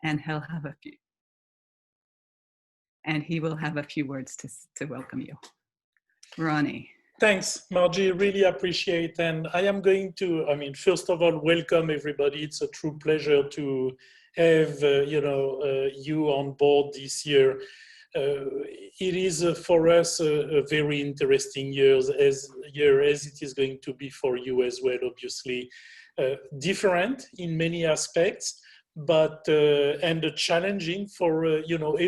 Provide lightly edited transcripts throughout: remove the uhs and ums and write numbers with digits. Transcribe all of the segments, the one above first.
and he will have a few words to welcome you. Ronnie. Thanks, Margie, really appreciate. And I am going to, first of all, welcome everybody. It's a true pleasure to have, you on board this year. It is for us a very interesting year as it is going to be for you as well, obviously. Different in many aspects, but and challenging for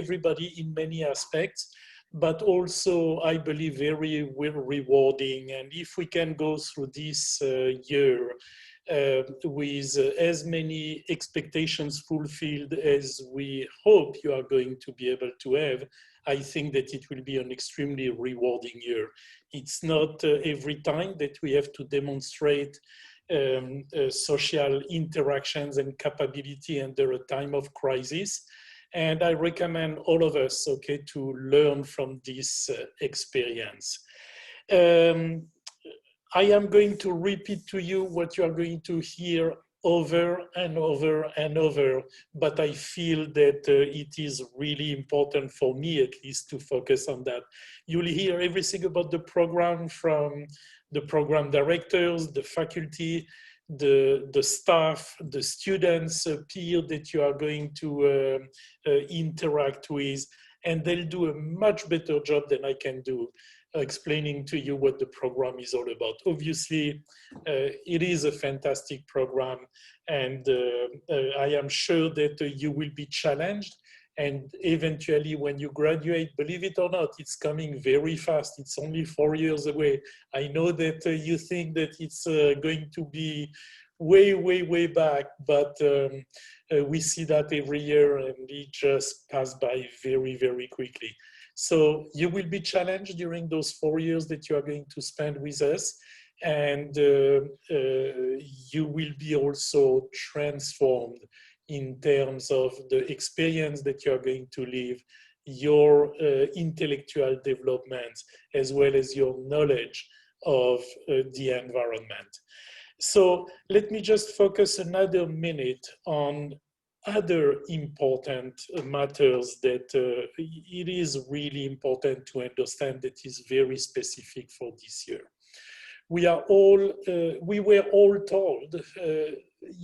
everybody in many aspects, but also I believe very rewarding. And if we can go through this year with as many expectations fulfilled as we hope you are going to be able to have, I think that it will be an extremely rewarding year. It's not every time that we have to demonstrate social interactions and capability under a time of crisis. And I recommend all of us, okay, to learn from this experience. I am going to repeat to you what you are going to hear over and over and over, but I feel that it is really important for me at least to focus on that. You'll hear everything about the program from the program directors, the faculty, the staff, the students, peer that you are going to interact with, and they'll do a much better job than I can do explaining to you what the program is all about. Obviously, it is a fantastic program, and I am sure that you will be challenged. And eventually, when you graduate, believe it or not, it's coming very fast. It's only 4 years away. I know that you think that it's going to be way, way, way back, but we see that every year, and it just passed by very, very quickly. So you will be challenged during those 4 years that you are going to spend with us, and you will be also transformed in terms of the experience that you are going to live, your intellectual development, as well as your knowledge of the environment. So let me just focus another minute on other important matters that it is really important to understand that is very specific for this year. We were all told,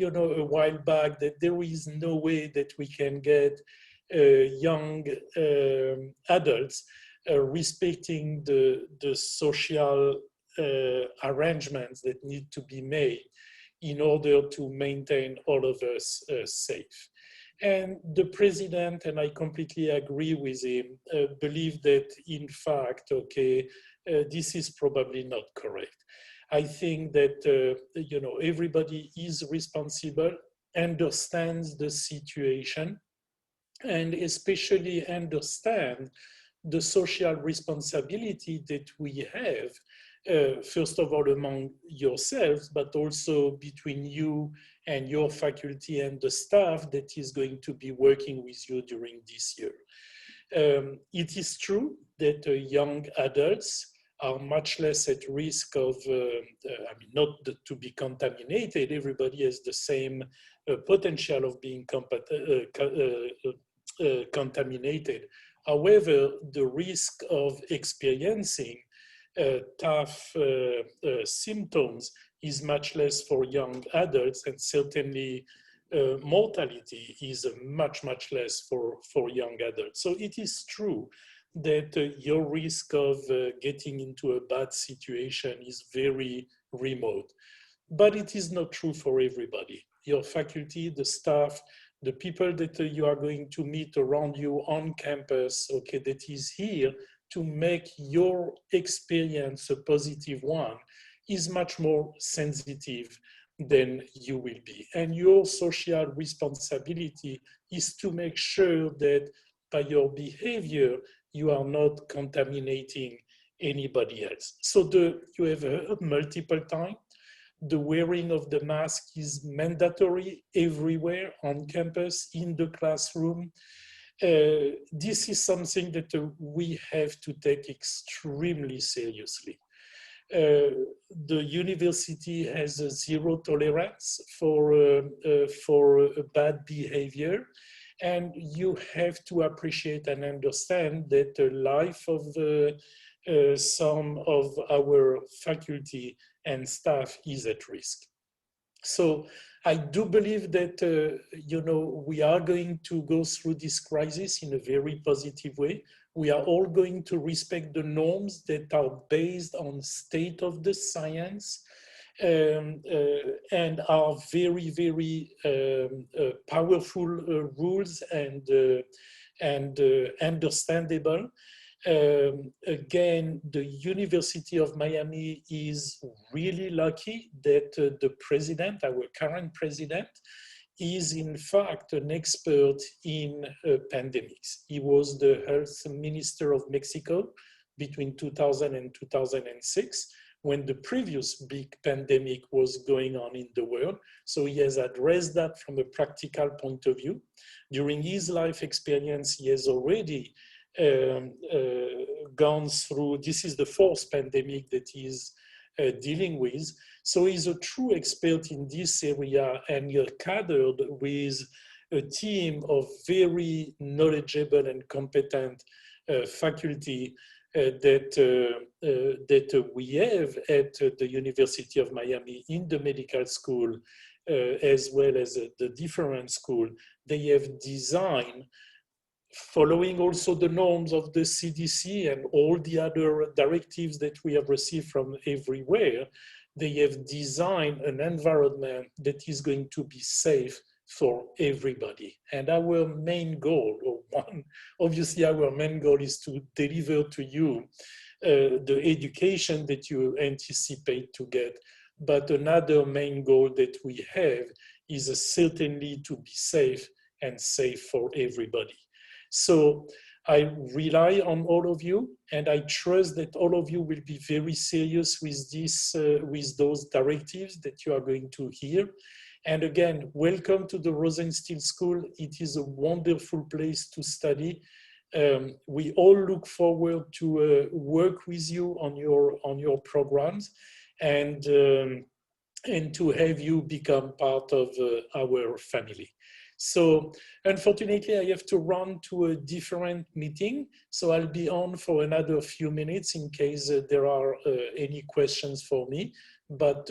a while back that there is no way that we can get young adults respecting the social arrangements that need to be made in order to maintain all of us safe. And the president, and I completely agree with him, believe that in fact, okay, this is probably not correct. I think that, everybody is responsible, understands the situation, and especially understand the social responsibility that we have, first of all, among yourselves, but also between you and your faculty and the staff that is going to be working with you during this year. It is true that young adults are much less at risk of, not to be contaminated. Everybody has the same potential of being contaminated. However, the risk of experiencing tough symptoms is much less for young adults, and certainly mortality is much, much less for young adults. So it is true that your risk of getting into a bad situation is very remote. But it is not true for everybody. Your faculty, the staff, the people that you are going to meet around you on campus, okay, that is here to make your experience a positive one, is much more sensitive than you will be. And your social responsibility is to make sure that by your behavior, you are not contaminating anybody else. So you have heard multiple times, the wearing of the mask is mandatory everywhere on campus, in the classroom. This is something that we have to take extremely seriously. The university has a zero tolerance for bad behavior. And you have to appreciate and understand that the life of some of our faculty and staff is at risk. So I do believe that, we are going to go through this crisis in a very positive way. We are all going to respect the norms that are based on state of the science and are very, very powerful rules and understandable. Again, the University of Miami is really lucky that the president, our current president, is in fact an expert in pandemics. He was the health minister of Mexico between 2000 and 2006, when the previous big pandemic was going on in the world. So he has addressed that from a practical point of view. During his life experience, he has already gone through, this is the fourth pandemic that he's dealing with. So he's a true expert in this area, and you're catered with a team of very knowledgeable and competent faculty that we have at the University of Miami in the medical school, as well as the different school. They have designed, following also the norms of the CDC and all the other directives that we have received from everywhere, they have designed an environment that is going to be safe for everybody. And our main goal, obviously our main goal is to deliver to you the education that you anticipate to get. But another main goal that we have is certainly to be safe and safe for everybody. So I rely on all of you, and I trust that all of you will be very serious with this, with those directives that you are going to hear. And again, welcome to the Rosenstiel School. It is a wonderful place to study. We all look forward to work with you on your programs, and to have you become part of our family. So unfortunately, I have to run to a different meeting. So I'll be on for another few minutes in case there are any questions for me. But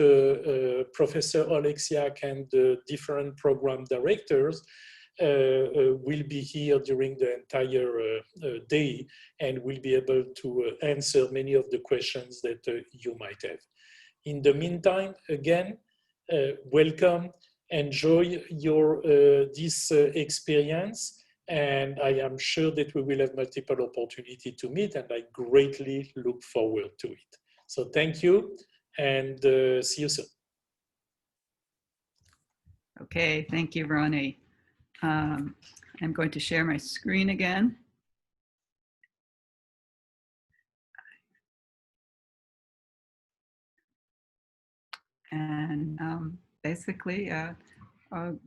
Professor Oleksiak and the different program directors will be here during the entire day and will be able to answer many of the questions that you might have. In the meantime, again, welcome. Enjoy your this experience, and I am sure that we will have multiple opportunities to meet, and I greatly look forward to it. So thank you, and see you soon. Okay, thank you, Ronnie. I'm going to share my screen again. And basically I'll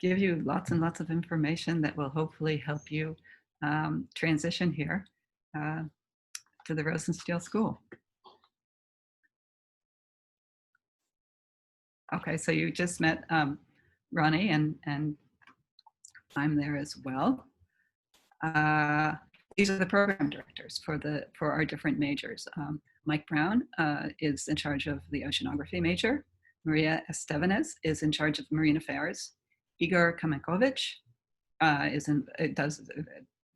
give you lots and lots of information that will hopefully help you transition here to the Rosenstiel School. Okay, so you just met Ronnie, and I'm there as well. These are the program directors for our different majors. Mike Brown is in charge of the oceanography major. Maria Estevanez is in charge of marine affairs. Igor Kamenkovich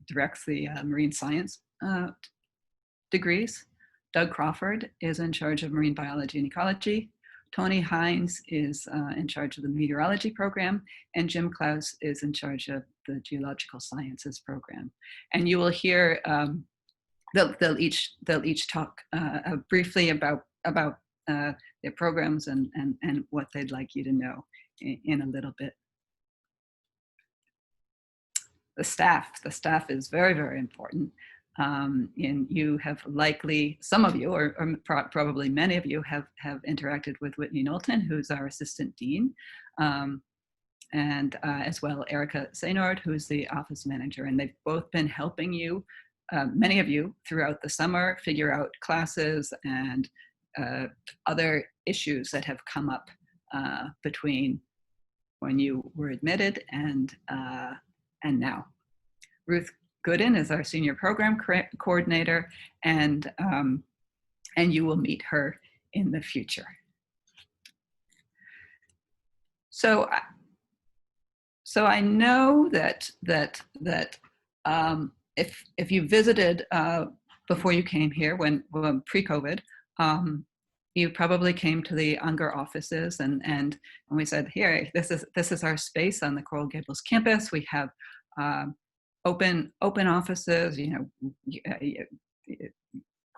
directs the marine science degrees. Doug Crawford is in charge of marine biology and ecology. Tony Hines is in charge of the meteorology program, and Jim Klaus is in charge of the geological sciences program. And you will hear they'll each talk briefly about their programs and what they'd like you to know in a little bit. The staff is very, very important. And you have likely, some of you, or probably many of you, have interacted with Whitney Knowlton, who's our assistant dean, and as well Erica Seynord, who's the office manager. And they've both been helping you, many of you, throughout the summer, figure out classes and other issues that have come up between when you were admitted and now. Ruth Gooden is our senior program coordinator, and you will meet her in the future. So I know that if you visited before you came here, when pre-COVID, you probably came to the Unger offices, and we said, here, this is our space on the Coral Gables campus. We have open offices,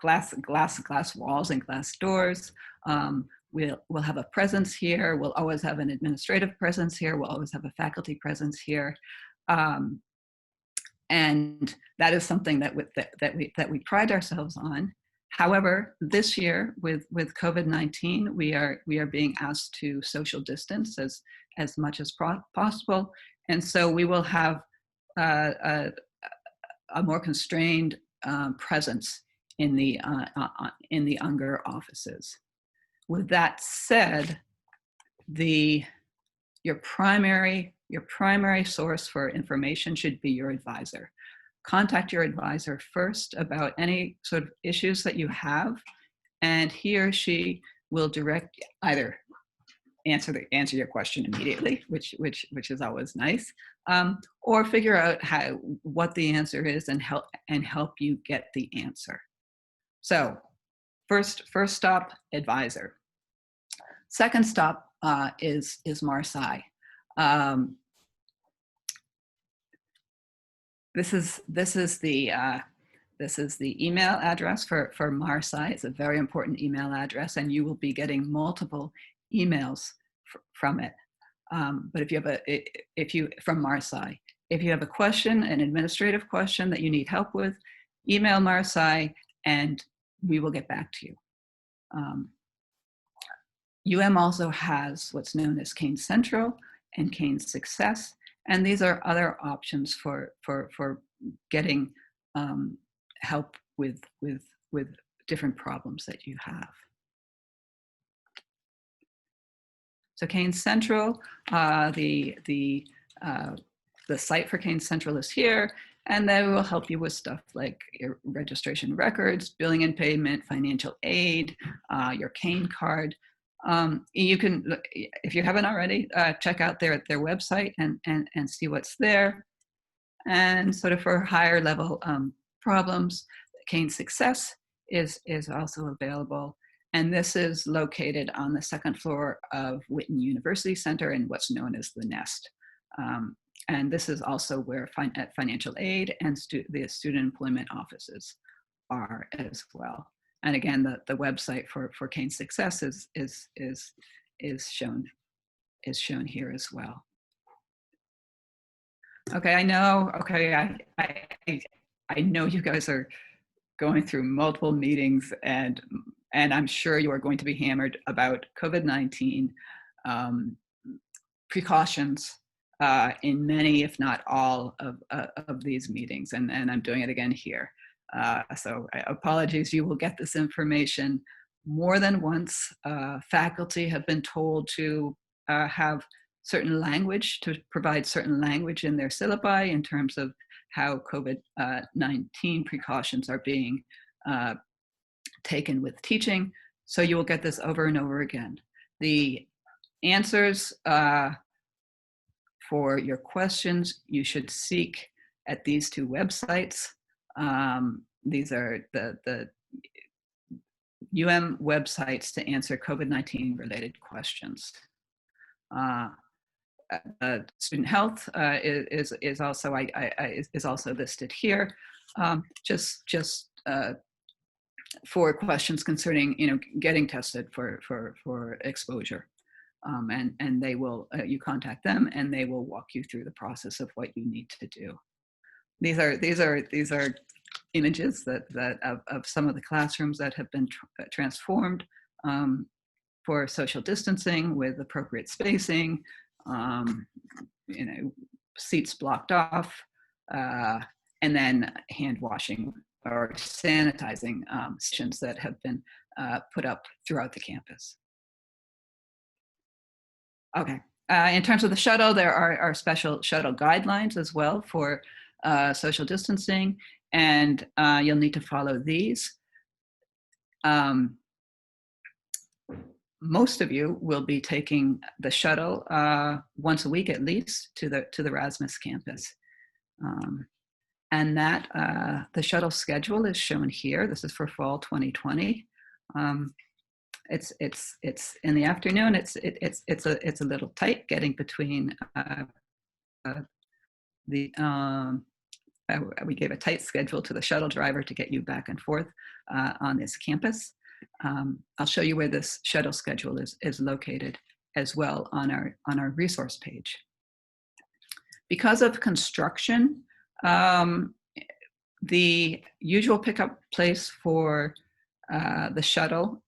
glass walls and glass doors. We'll have a presence here. We'll always have an administrative presence here. We'll always have a faculty presence here. And that is something that we pride ourselves on. However, this year with COVID-19, we are being asked to social distance as much as possible, and so we will have a more constrained presence in the Unger offices. With that said, your primary source for information should be your advisor. Contact your advisor first about any sort of issues that you have, and he or she will either answer your question immediately, which is always nice, or figure out what the answer is and help you get the answer. So first stop, advisor. Second stop is Marseille. This is the email address for Marseille. It's a very important email address, and you will be getting multiple emails from it. But if you from Marseille, if you have a question, an administrative question that you need help with, email Marseille, and we will get back to you. also has what's known as Cane Central and Cane Success, and these are other options for getting help with different problems that you have. So Cane Central, the site for Cane Central is here, and they will help you with stuff like your registration records, billing and payment, financial aid, your Cane card. You can, if you haven't already, check out their website and see what's there. And sort of for higher level problems, Cane Success is also available. And this is located on the second floor of Witten University Center in what's known as the Nest. And this is also where financial aid and the student employment offices are as well. And again, the website for Cane Success is shown here as well. Okay, I know. Okay, I know you guys are going through multiple meetings, and I'm sure you are going to be hammered about COVID-19 precautions in many, if not all, of these meetings, and I'm doing it again here. So apologies, you will get this information more than once. Faculty have been told to have certain language, to provide certain language in their syllabi in terms of how COVID-19 precautions are being taken with teaching. So you will get this over and over again. The answers for your questions you should seek at these two websites. These are the websites to answer COVID-19 related questions. Student health is also listed here, just for questions concerning getting tested for exposure, and they will you contact them and they will walk you through the process of what you need to do. These are images that of some of the classrooms that have been transformed for social distancing with appropriate spacing, seats blocked off, and then hand washing or sanitizing stations that have been put up throughout the campus. Okay, In terms of the shuttle, there are special shuttle guidelines as well for social distancing, and you'll need to follow these. Most of you will be taking the shuttle once a week at least to the Erasmus campus. And that the shuttle schedule is shown here. This is for fall 2020. It's in the afternoon. It's a little tight getting between we gave a tight schedule to the shuttle driver to get you back and forth on this campus. I'll show you where this shuttle schedule is located as well on our resource page. Because of construction, the usual pickup place for the shuttle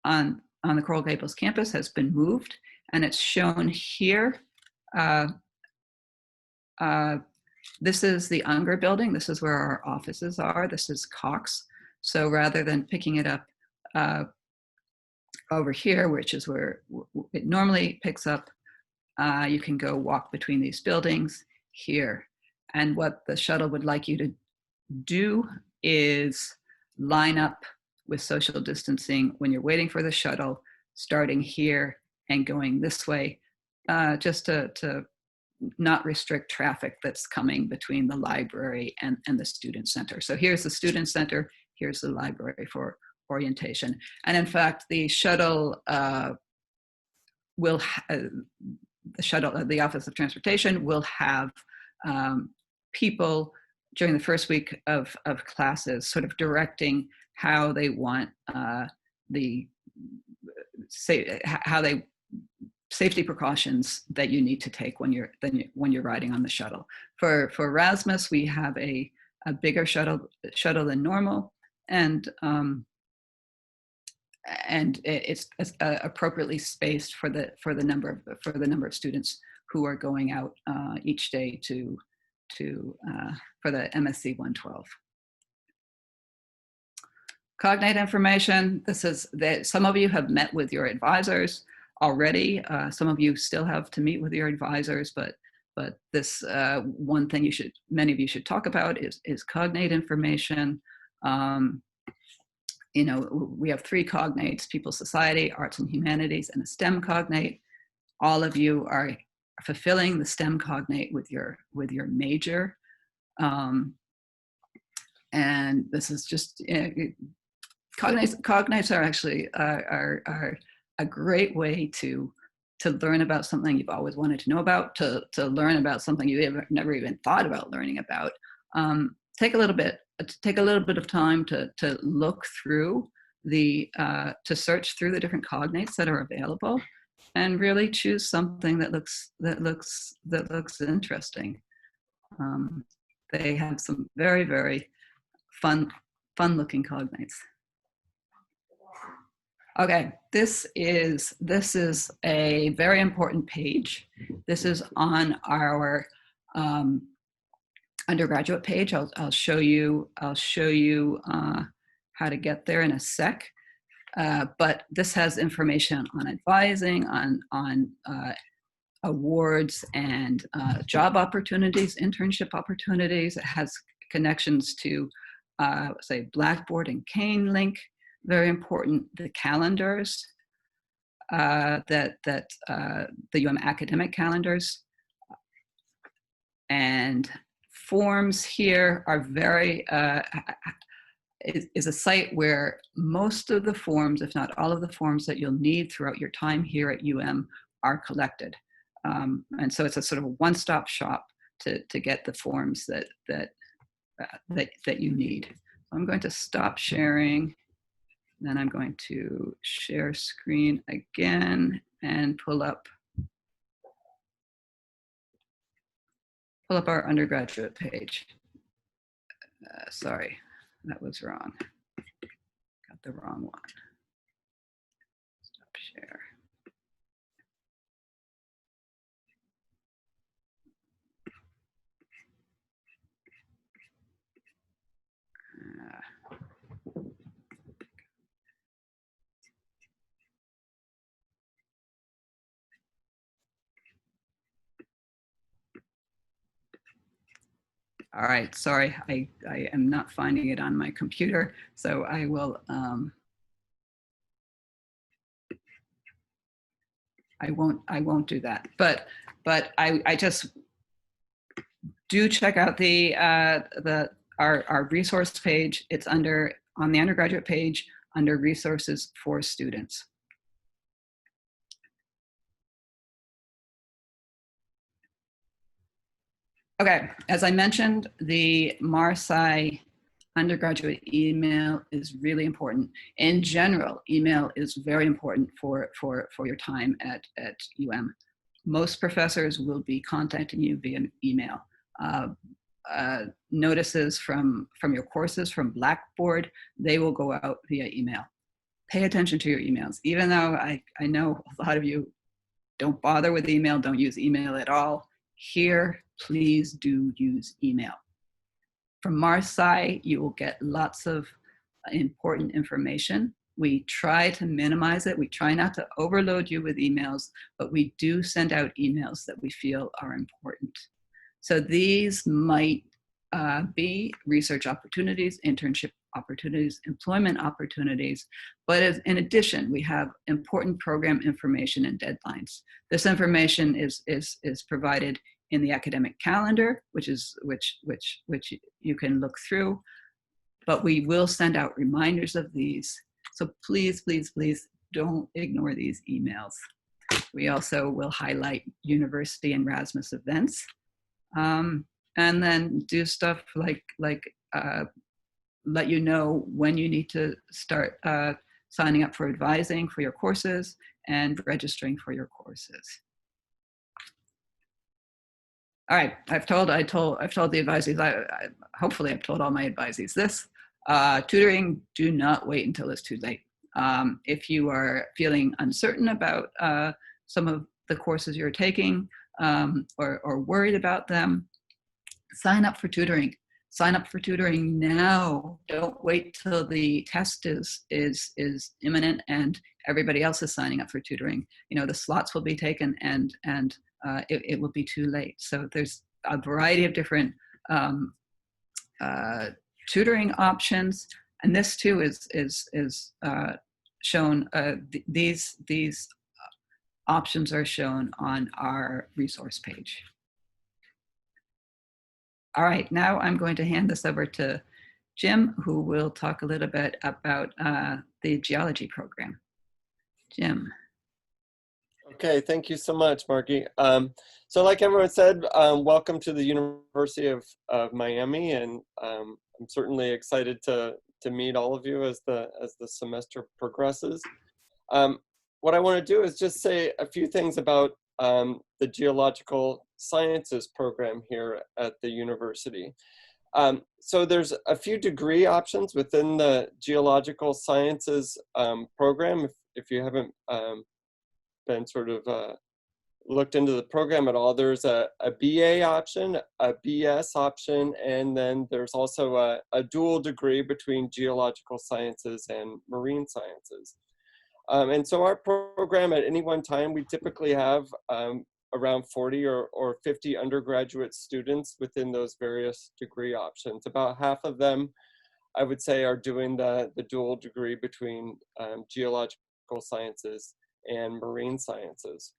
on the Coral Gables campus has been moved, and it's shown here. This is the Unger building. This is where our offices are. This is Cox. So rather than picking it up over here, which is where it normally picks up, you can go walk between these buildings here. And what the shuttle would like you to do is line up with social distancing when you're waiting for the shuttle, starting here and going this way, just to not restrict traffic that's coming between the library and the student center. So here's the student center, here's the library for orientation. And in fact, the shuttle the Office of Transportation will have people during the first week of classes sort of directing how they want safety precautions that you need to take when you're riding on the shuttle. For Erasmus, we have a bigger shuttle than normal, and it's appropriately spaced for the number of students who are going out each day for the MSc 112. Cognate information. This is that some of you have met with your advisors already. Some of you still have to meet with your advisors, but this one thing many of you should talk about is cognate information. We have 3 cognates: people, society, arts and humanities, and a STEM cognate. All of you are fulfilling the STEM cognate with your major. And this is just, cognates are actually are a great way to learn about something you've always wanted to know about, to learn about something you never even thought about learning about. Take a little bit of time to look through to search through the different cognates that are available, and really choose something that looks interesting. They have some very, very fun looking cognates. Okay, this is a very important page. This is on our undergraduate page. I'll show you how to get there in a sec. But this has information on advising, on awards and job opportunities, internship opportunities. It has connections to, say, Blackboard and Cane Link. Very important. The calendars that the UM academic calendars, and forms here are very is a site where most of the forms, if not all of the forms that you'll need throughout your time here at UM are collected. And so it's a sort of a one-stop shop to get the forms that you need. So I'm going to stop sharing. Then I'm going to share screen again and pull up our undergraduate page. Sorry, that was wrong. Got the wrong one. Stop share. All right, sorry, I am not finding it on my computer, so I will, I won't do that. But I just do check out our resource page. It's on the undergraduate page under resources for students. Okay, as I mentioned, the MARSI undergraduate email is really important. In general, email is very important for your time at Most professors will be contacting you via email. Notices from your courses, from Blackboard, they will go out via email. Pay attention to your emails. Even though I know a lot of you don't bother with email, don't use email at all, here, please do use email. From MARSI, you will get lots of important information. We try to minimize it. We try not to overload you with emails, but we do send out emails that we feel are important. So these might be research opportunities, internship opportunities, employment opportunities. But in addition, we have important program information and deadlines. This information is provided in the academic calendar, which you can look through. But we will send out reminders of these. So please, please, please don't ignore these emails. We also will highlight university and Erasmus events. And then do stuff like let you know when you need to start signing up for advising for your courses and registering for your courses. All right, I've told the advisees, hopefully I've told all my advisees this. Tutoring, do not wait until it's too late. If you are feeling uncertain about some of the courses you're taking or worried about them, sign up for tutoring. Sign up for tutoring now. Don't wait till the test is imminent and everybody else is signing up for tutoring. You know, the slots will be taken and it will be too late. So there's a variety of different tutoring options, and this too is shown. These options are shown on our resource page. All right, now I'm going to hand this over to Jim, who will talk a little bit about the geology program. Jim. Okay, thank you so much, Margie. So like everyone said, welcome to the University of Miami, and I'm certainly excited to meet all of you as the semester progresses. What I want to do is just say a few things about the Geological Sciences program here at the university. So there's a few degree options within the Geological Sciences program. If you haven't been sort of looked into the program at all, there's a BA option, a BS option, and then there's also a dual degree between Geological Sciences and Marine Sciences. And so our program at any one time, we typically have around 40 or 50 undergraduate students within those various degree options. About half of them, I would say, are doing the dual degree between Geological Sciences and Marine Sciences.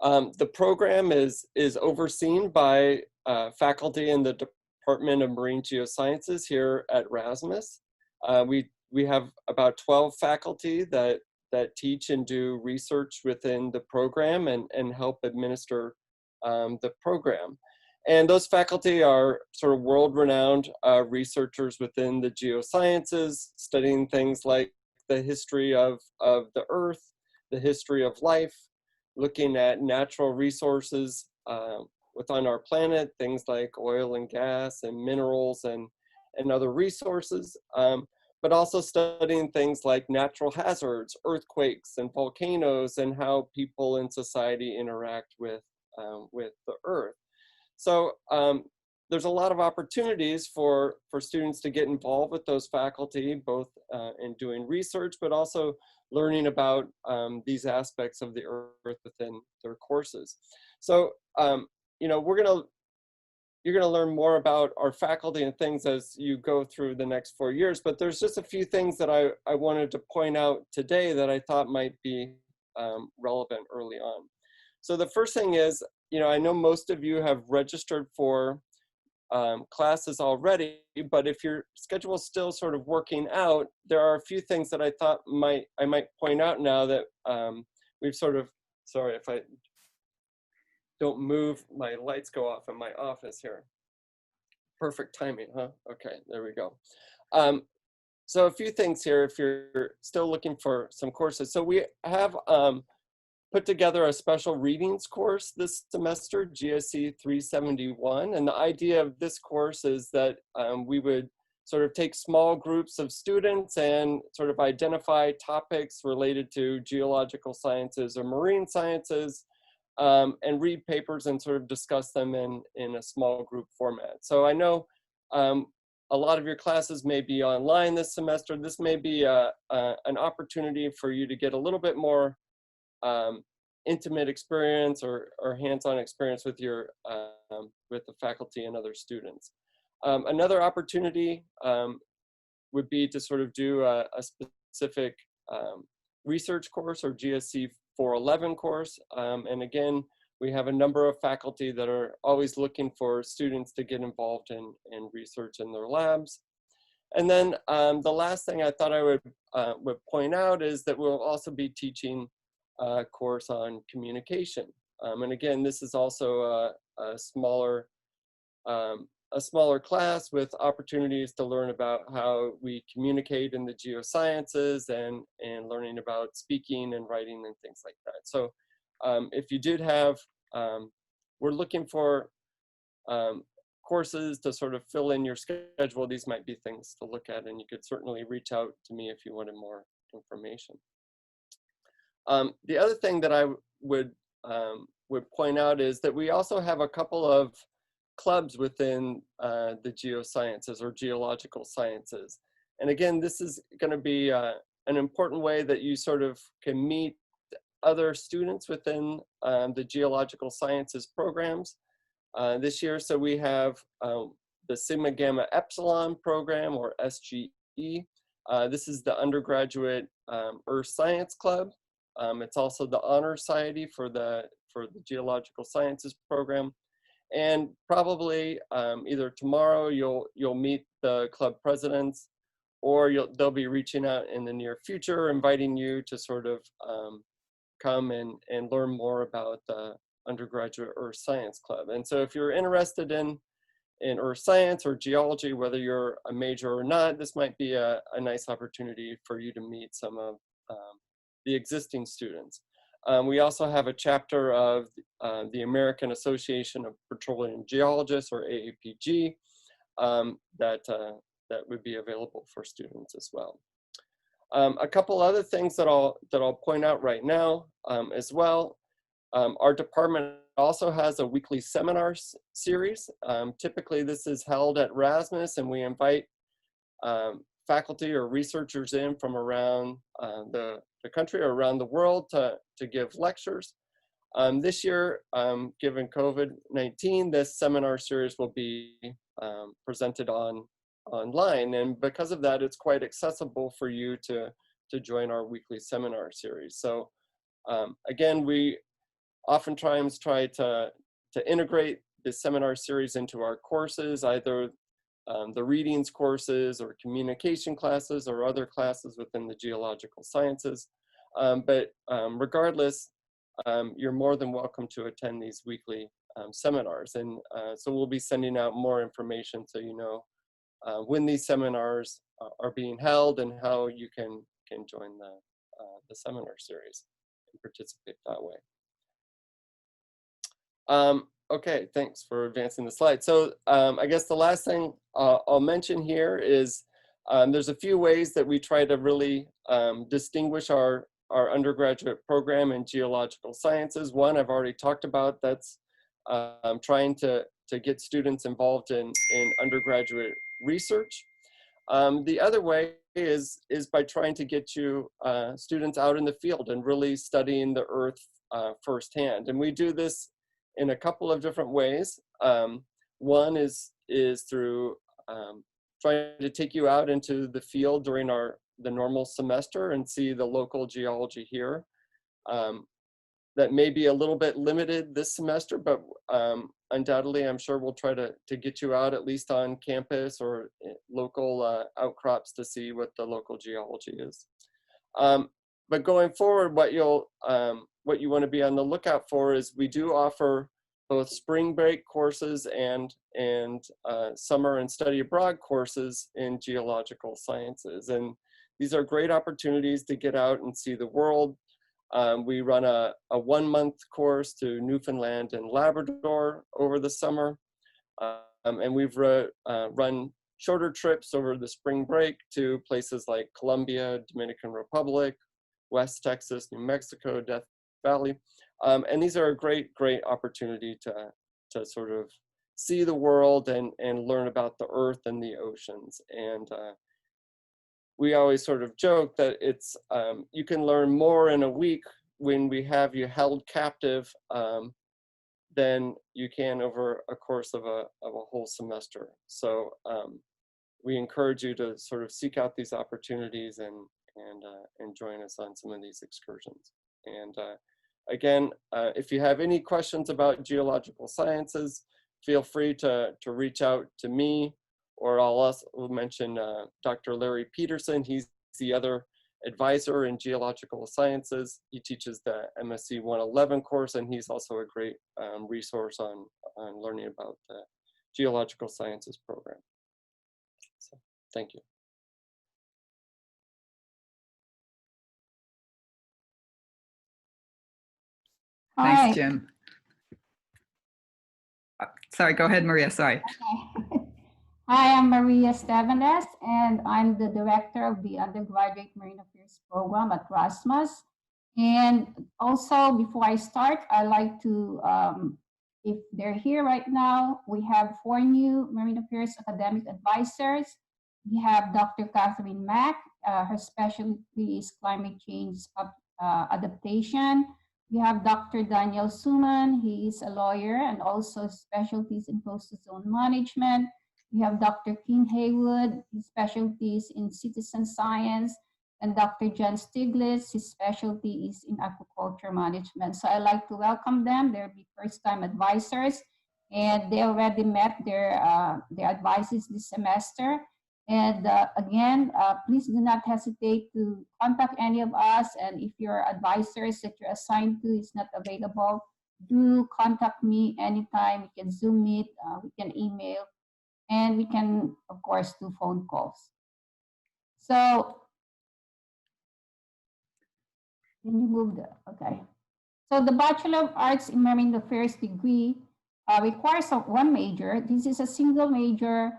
The program is overseen by faculty in the Department of Marine Geosciences here at Erasmus. We have about 12 faculty that teach and do research within the program and help administer the program. And those faculty are sort of world-renowned researchers within the geosciences, studying things like the history of the Earth, the history of life, looking at natural resources within our planet, things like oil and gas and minerals and other resources, but also studying things like natural hazards, earthquakes and volcanoes, and how people in society interact with the Earth. So there's a lot of opportunities for students to get involved with those faculty, both in doing research, but also learning about these aspects of the Earth within their courses. So, you know, we're going to you're going to learn more about our faculty and things as you go through the next 4 years. But there's just a few things that I wanted to point out today that I thought might be relevant early on. So the first thing is, I know most of you have registered for classes already, but if your schedule is still sort of working out, there are a few things that I thought I might point out now that we've sort of, sorry if I don't move, my lights go off in my office here. Perfect timing, huh? Okay, there we go. So a few things here if you're still looking for some courses. So we have put together a special readings course this semester, GSE 371. And the idea of this course is that we would sort of take small groups of students and sort of identify topics related to geological sciences or marine sciences, and read papers and sort of discuss them in a small group format. So I know a lot of your classes may be online this semester. This may be an opportunity for you to get a little bit more intimate experience or hands-on experience with with the faculty and other students. Another opportunity would be to sort of do a specific research course or GSC 411 course. And again, we have a number of faculty that are always looking for students to get involved in research in their labs. And then the last thing I thought I would point out is that we'll also be teaching a course on communication. And again, this is also a smaller class with opportunities to learn about how we communicate in the geosciences and learning about speaking and writing and things like that. So if you did have, we're looking for courses to sort of fill in your schedule, these might be things to look at, and you could certainly reach out to me if you wanted more information. The other thing that I would point out is that we also have a couple of clubs within the geosciences or geological sciences. And again, this is going to be an important way that you sort of can meet other students within the geological sciences programs this year. So we have the Sigma Gamma Epsilon program, or SGE. This is the Undergraduate Earth Science Club. It's also the Honor Society for the Geological Sciences program. And probably either tomorrow you'll meet the club presidents, or they'll be reaching out in the near future, inviting you to sort of come and learn more about the Undergraduate Earth Science Club. And so if you're interested in earth science or geology, whether you're a major or not, this might be a nice opportunity for you to meet some of the existing students. We also have a chapter of the American Association of Petroleum Geologists, or AAPG, that would be available for students as well. A couple other things that I'll point out right now as well. Our department also has a weekly seminar series. Typically this is held at Rasmus, and we invite faculty or researchers in from around the country or around the world to give lectures. This year, given COVID-19, this seminar series will be presented online, and because of that, it's quite accessible for you to join our weekly seminar series. So again, we oftentimes try to integrate the seminar series into our courses, either the readings courses or communication classes or other classes within the geological sciences. But regardless, you're more than welcome to attend these weekly seminars. And so we'll be sending out more information so you know when these seminars are being held and how you can join the seminar series and participate that way. Okay, thanks for advancing the slide. So I guess the last thing I'll mention here is there's a few ways that we try to really distinguish our undergraduate program in geological sciences. One I've already talked about, that's trying to get students involved in undergraduate research. The other way is by trying to get you students out in the field and really studying the earth firsthand. And we do this in a couple of different ways. One is through trying to take you out into the field during the normal semester and see the local geology here. That may be a little bit limited this semester, but undoubtedly, I'm sure we'll try to get you out at least on campus or local outcrops to see what the local geology is. But going forward, what you want to be on the lookout for is we do offer both spring break courses and summer and study abroad courses in geological sciences. And these are great opportunities to get out and see the world. We run a 1-month course to Newfoundland and Labrador over the summer. And we've run shorter trips over the spring break to places like Colombia, Dominican Republic, West Texas, New Mexico, Death Valley. And these are a great opportunity to sort of see the world and learn about the earth and the oceans. And we always sort of joke that it's you can learn more in a week when we have you held captive than you can over a course of a whole semester. So we encourage you to sort of seek out these opportunities and join us on some of these excursions. And again, if you have any questions about geological sciences, feel free to reach out to me, or I'll also mention Dr. Larry Peterson. He's the other advisor in geological sciences. He teaches the MSc 111 course, and he's also a great resource on learning about the geological sciences program. So, thank you. Thanks, Jim. Sorry, go ahead, Maria, sorry. Okay. Hi, I'm Maria Stevenes, and I'm the director of the Undergraduate Marine Affairs program at Rasmus. And also, before I start, I'd like to, if they're here right now, we have 4 new Marine Affairs academic advisors. We have Dr. Catherine Mack. Her specialty is climate change adaptation. We have Dr. Daniel Suman. He is a lawyer and also specialties in coastal zone management. We have Dr. Kim Haywood. His specialty is in citizen science. And Dr. John Stiglitz, his specialty is in aquaculture management. So I'd like to welcome them. They'll be first-time advisors, and they already met their advices this semester. And again, please do not hesitate to contact any of us. And if your advisors that you're assigned to is not available, do contact me anytime. We can Zoom meet, we can email, and we can, of course, do phone calls. So, can you move the, okay. So the Bachelor of Arts in Marine Affairs degree requires 1 major. This is a single major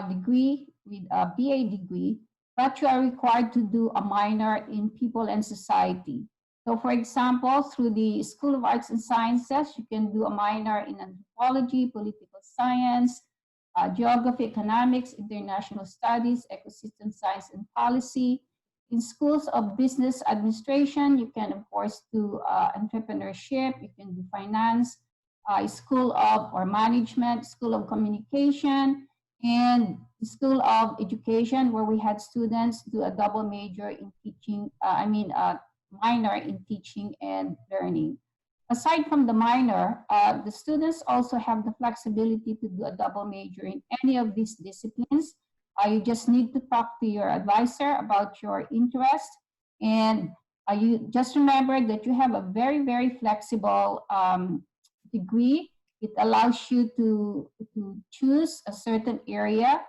degree with a BA degree, but you are required to do a minor in people and society. So for example, through the School of Arts and Sciences, you can do a minor in anthropology, political science, geography, economics, international studies, ecosystem science and policy. In schools of business administration, you can, of course, do entrepreneurship, you can do finance, school of or management, school of communication, and School of Education, where we had students do a double major in teaching, minor in teaching and learning. Aside from the minor, the students also have the flexibility to do a double major in any of these disciplines. You just need to talk to your advisor about your interest, and you just remember that you have a very, very flexible degree. It allows you to choose a certain area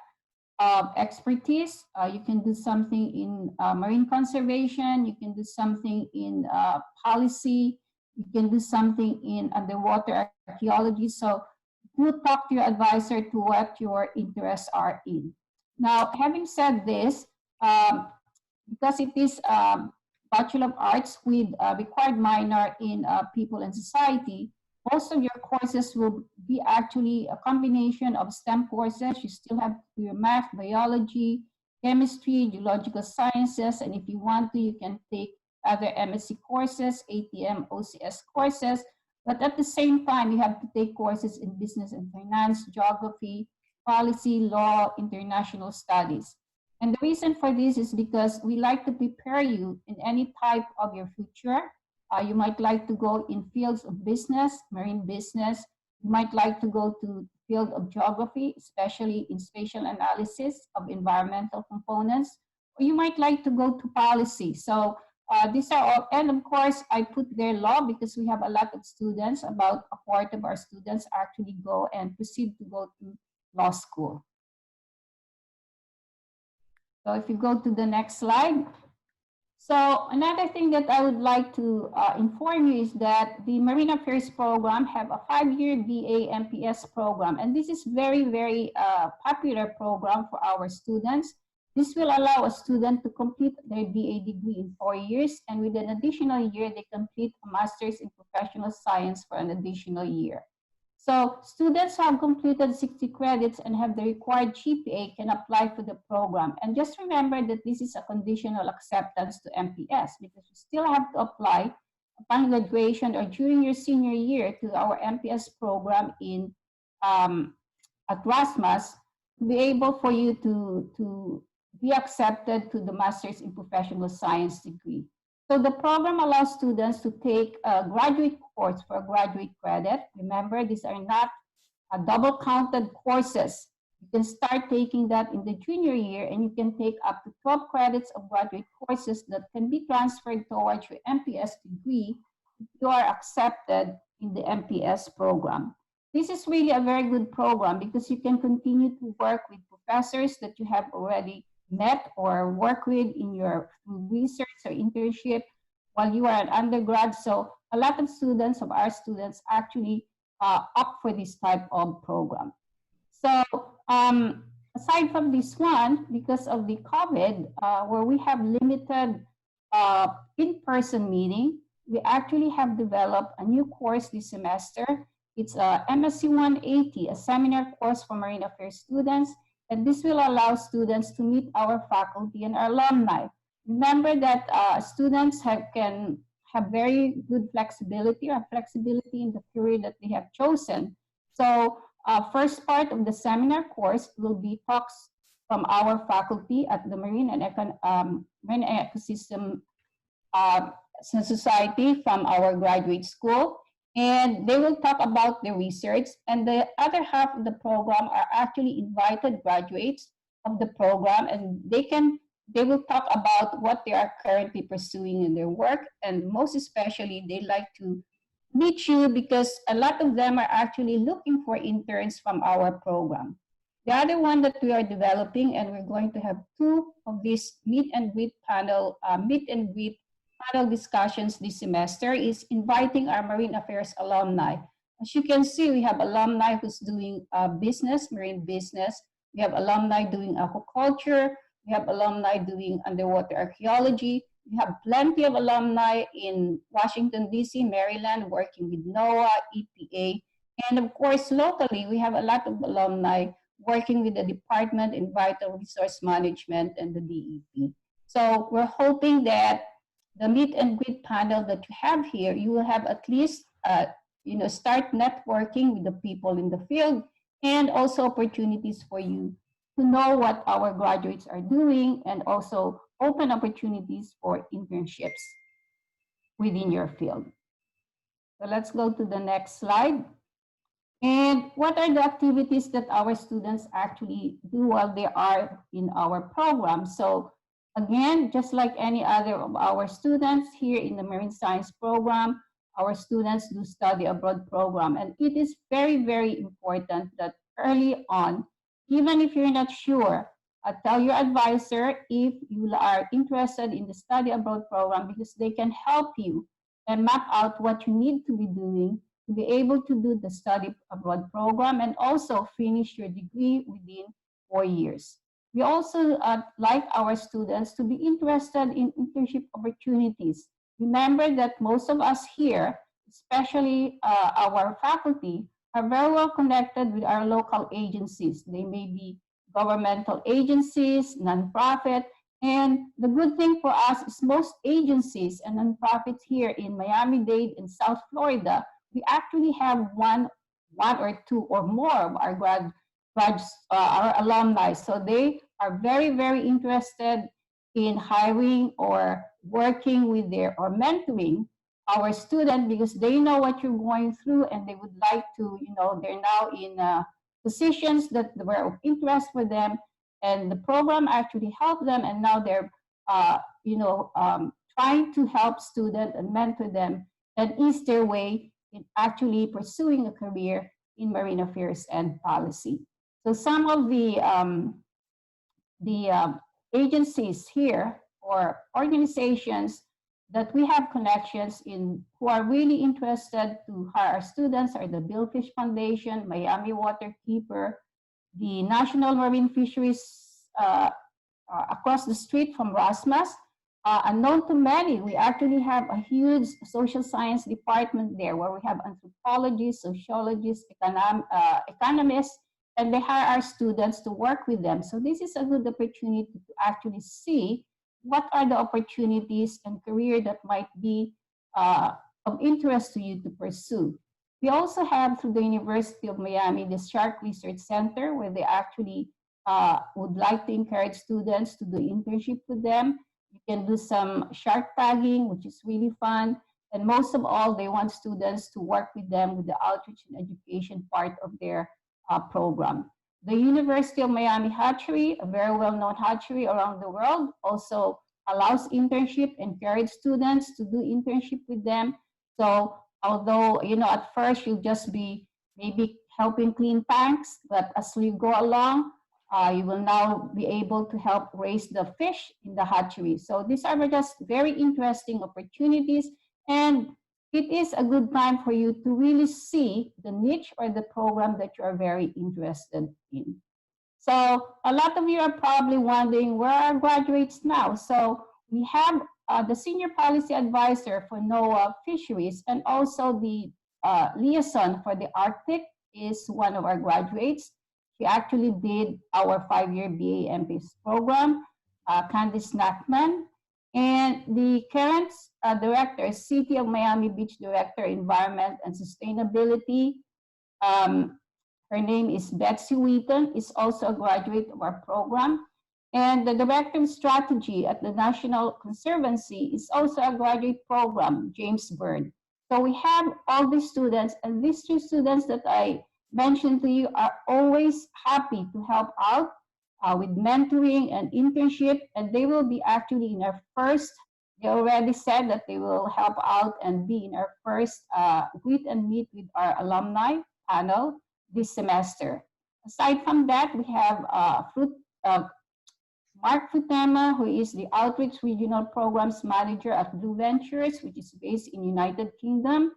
of expertise. You can do something in marine conservation, you can do something in policy, you can do something in underwater archaeology. So do talk to your advisor to what your interests are in. Now, having said this, because it is Bachelor of Arts with a required minor in people and society, most of your courses will be actually a combination of STEM courses. You still have your math, biology, chemistry, geological sciences, and if you want to, you can take other MSc courses, ATM, OCS courses, But at the same time, you have to take courses in business and finance, geography, policy, law, international studies. And the reason for this is because we like to prepare you in any type of your future. You might like to go in fields of business, marine business. You might like to go to field of geography, especially in spatial analysis of environmental components, or you might like to go to policy. So these are all, and of course, I put there law because we have a lot of students, about a quarter of our students actually go and proceed to go to law school. So if you go to the next slide. So another thing that I would like to inform you is that the Marine Affairs program have a 5-year BA MPS program. And this is very, very popular program for our students. This will allow a student to complete their BA degree in 4 years. And with an additional year, they complete a master's in professional science for an additional year. So students who have completed 60 credits and have the required GPA can apply for the program. And just remember that this is a conditional acceptance to MPS, because you still have to apply upon graduation or during your senior year to our MPS program in at RASMAS to be able for you to be accepted to the Master's in Professional Science degree. So the program allows students to take a graduate course for a graduate credit. Remember, these are not double counted courses. You can start taking that in the junior year, and you can take up to 12 credits of graduate courses that can be transferred towards your MPS degree if you are accepted in the MPS program. This is really a very good program because you can continue to work with professors that you have already met or work with in your research or internship while you are an undergrad. So a lot of students, of our students, actually opt for this type of program. So aside from this one, because of the COVID, where we have limited in-person meeting, we actually have developed a new course this semester. It's a MSc 180, a seminar course for Marine Affairs students. And this will allow students to meet our faculty and our alumni. Remember that students can have very good flexibility or flexibility in the career that they have chosen. So first part of the seminar course will be talks from our faculty at the Marine and Ecosystem Society from our graduate school. And they will talk about the research, and the other half of the program are actually invited graduates of the program, and they will talk about what they are currently pursuing in their work, and most especially they like to meet you because a lot of them are actually looking for interns from our program. The other one that we are developing, and we're going to have 2 of these meet and greet discussions this semester, is inviting our Marine Affairs alumni. As you can see, we have alumni who's doing business, marine business. We have alumni doing aquaculture. We have alumni doing underwater archaeology. We have plenty of alumni in Washington, D.C., Maryland, working with NOAA, EPA. And of course, locally, we have a lot of alumni working with the Department in Vital Resource Management and the DEP. So we're hoping that the meet and greet panel that you have here, you will have at least, start networking with the people in the field, and also opportunities for you to know what our graduates are doing, and also open opportunities for internships within your field. So let's go to the next slide. And what are the activities that our students actually do while they are in our program? So again, just like any other of our students here in the Marine Science program, our students do study abroad program. And it is very, very important that early on, even if you're not sure, tell your advisor if you are interested in the study abroad program, because they can help you and map out what you need to be doing to be able to do the study abroad program and also finish your degree within 4 years. We also like our students to be interested in internship opportunities. Remember that most of us here, especially our faculty, are very well connected with our local agencies. They may be governmental agencies, nonprofit, and the good thing for us is most agencies and nonprofits here in Miami-Dade and South Florida, we actually have one or two or more of our our alumni. So they are very, very interested in hiring or working with or mentoring our student, because they know what you're going through and they would like to, they're now in positions that were of interest for them, and the program actually helped them, and now they're, trying to help students and mentor them and ease their way in actually pursuing a career in marine affairs and policy. So some of the agencies here or organizations that we have connections in who are really interested to hire our students are the Billfish Foundation, Miami Waterkeeper, the National Marine Fisheries across the street from Rasmus. Unknown to many, we actually have a huge social science department there where we have anthropologists, sociologists, economists, and they hire our students to work with them. So this is a good opportunity to actually see what are the opportunities and career that might be of interest to you to pursue. We also have, through the University of Miami, the Shark Research Center, where they actually would like to encourage students to do internship with them. You can do some shark tagging, which is really fun. And most of all, they want students to work with them with the outreach and education part of their program. The University of Miami Hatchery, a very well-known hatchery around the world, also allows internship, encourage students to do internship with them. So although, at first you'll just be maybe helping clean tanks, but as we go along, you will now be able to help raise the fish in the hatchery. So these are just very interesting opportunities, and it is a good time for you to really see the niche or the program that you are very interested in. So a lot of you are probably wondering, where are graduates now? So we have the Senior Policy Advisor for NOAA Fisheries, and also the liaison for the Arctic is one of our graduates. She actually did our 5-year BA MPS program, Candice Nachman. And the current director, City of Miami Beach Director, Environment and Sustainability. Her name is Betsy Wheaton, is also a graduate of our program. And the Director of Strategy at the National Conservancy is also a graduate program, James Byrd. So we have all these students, and these 2 students that I mentioned to you are always happy to help out with mentoring and internship, and they will be actually in our first, they already said that they will help out and be in our first greet and meet with our alumni panel this semester. Aside from that, we have Mark Futema, who is the Outreach Regional Programs Manager at Blue Ventures, which is based in United Kingdom.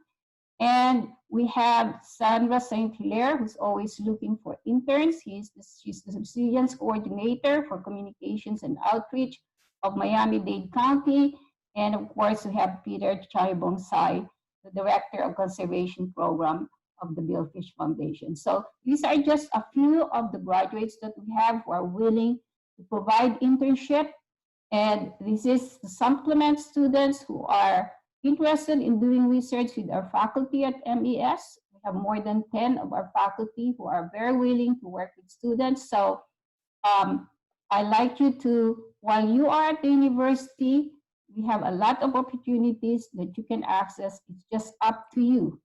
And we have Sandra St. Hilaire, who's always looking for interns. She's the Subsistence Coordinator for Communications and Outreach of Miami-Dade County. And of course, we have Peter Chai-Bonsai, the Director of Conservation Program of the Billfish Foundation. So these are just a few of the graduates that we have who are willing to provide internship. And this is to supplement students who are interested in doing research with our faculty at MES. We have more than 10 of our faculty who are very willing to work with students. So I'd like you to, while you are at the university, we have a lot of opportunities that you can access. It's just up to you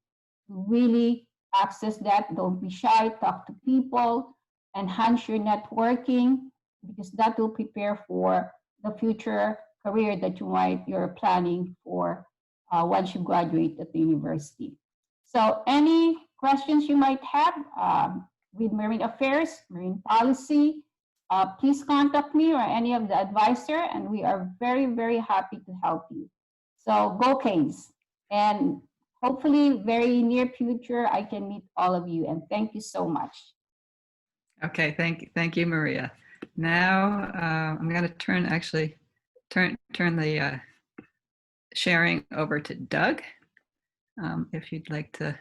to really access that. Don't be shy, talk to people, enhance your networking, because that will prepare for the future career that you're planning for once you graduate at the university. So any questions you might have with marine affairs, marine policy, please contact me or any of the advisor, and we are very, very happy to help you. So go Canes. And hopefully very near future, I can meet all of you, and thank you so much. Okay, thank you, Maria. Now I'm going to turn the sharing over to Doug, if you'd like to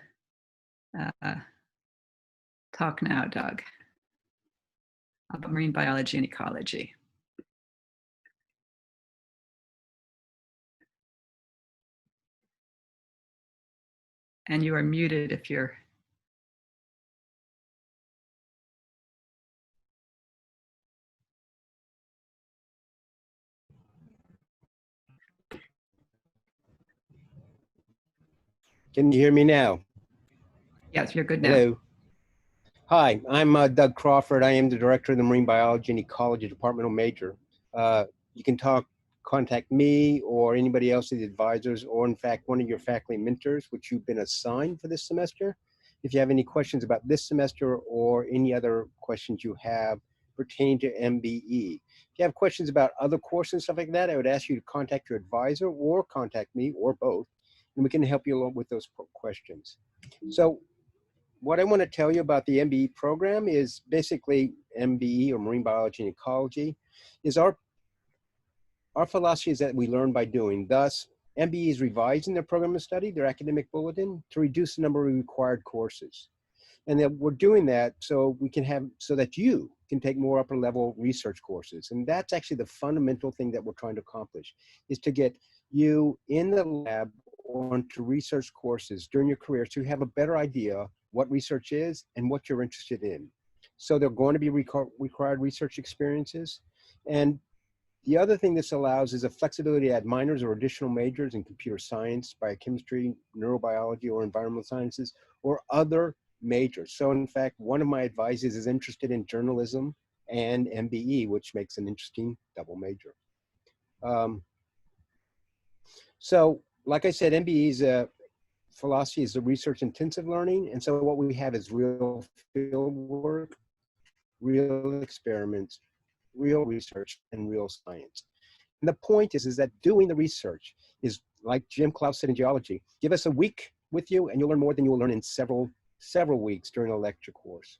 talk now, Doug, about marine biology and ecology. And you are muted if you're. Can you hear me now? Yes, you're good now. Hello. Hi, I'm Doug Crawford. I am the director of the Marine Biology and Ecology Departmental Major. You can contact me or anybody else of the advisors, or in fact, one of your faculty mentors, which you've been assigned for this semester. If you have any questions about this semester or any other questions you have pertaining to MBE. If you have questions about other courses and stuff like that, I would ask you to contact your advisor or contact me or both, and we can help you along with those questions. So what I want to tell you about the MBE program is basically MBE, or Marine Biology and Ecology, is our philosophy is that we learn by doing. Thus, MBE is revising their program of study, their academic bulletin, to reduce the number of required courses. And that we're doing that so we can have, so that you can take more upper level research courses. And that's actually the fundamental thing that we're trying to accomplish, is to get you in the lab onto research courses during your career so you have a better idea what research is and what you're interested in. So they're going to be required research experiences. And the other thing this allows is a flexibility to add minors or additional majors in computer science, biochemistry, neurobiology, or environmental sciences, or other majors. So in fact, one of my advisors is interested in journalism and MBE, which makes an interesting double major. So like I said, MBE's philosophy is the research intensive learning. And so what we have is real field work, real experiments, real research, and real science. And the point is that doing the research is, like Jim Klaus said in geology, give us a week with you and you'll learn more than you will learn in several weeks during a lecture course.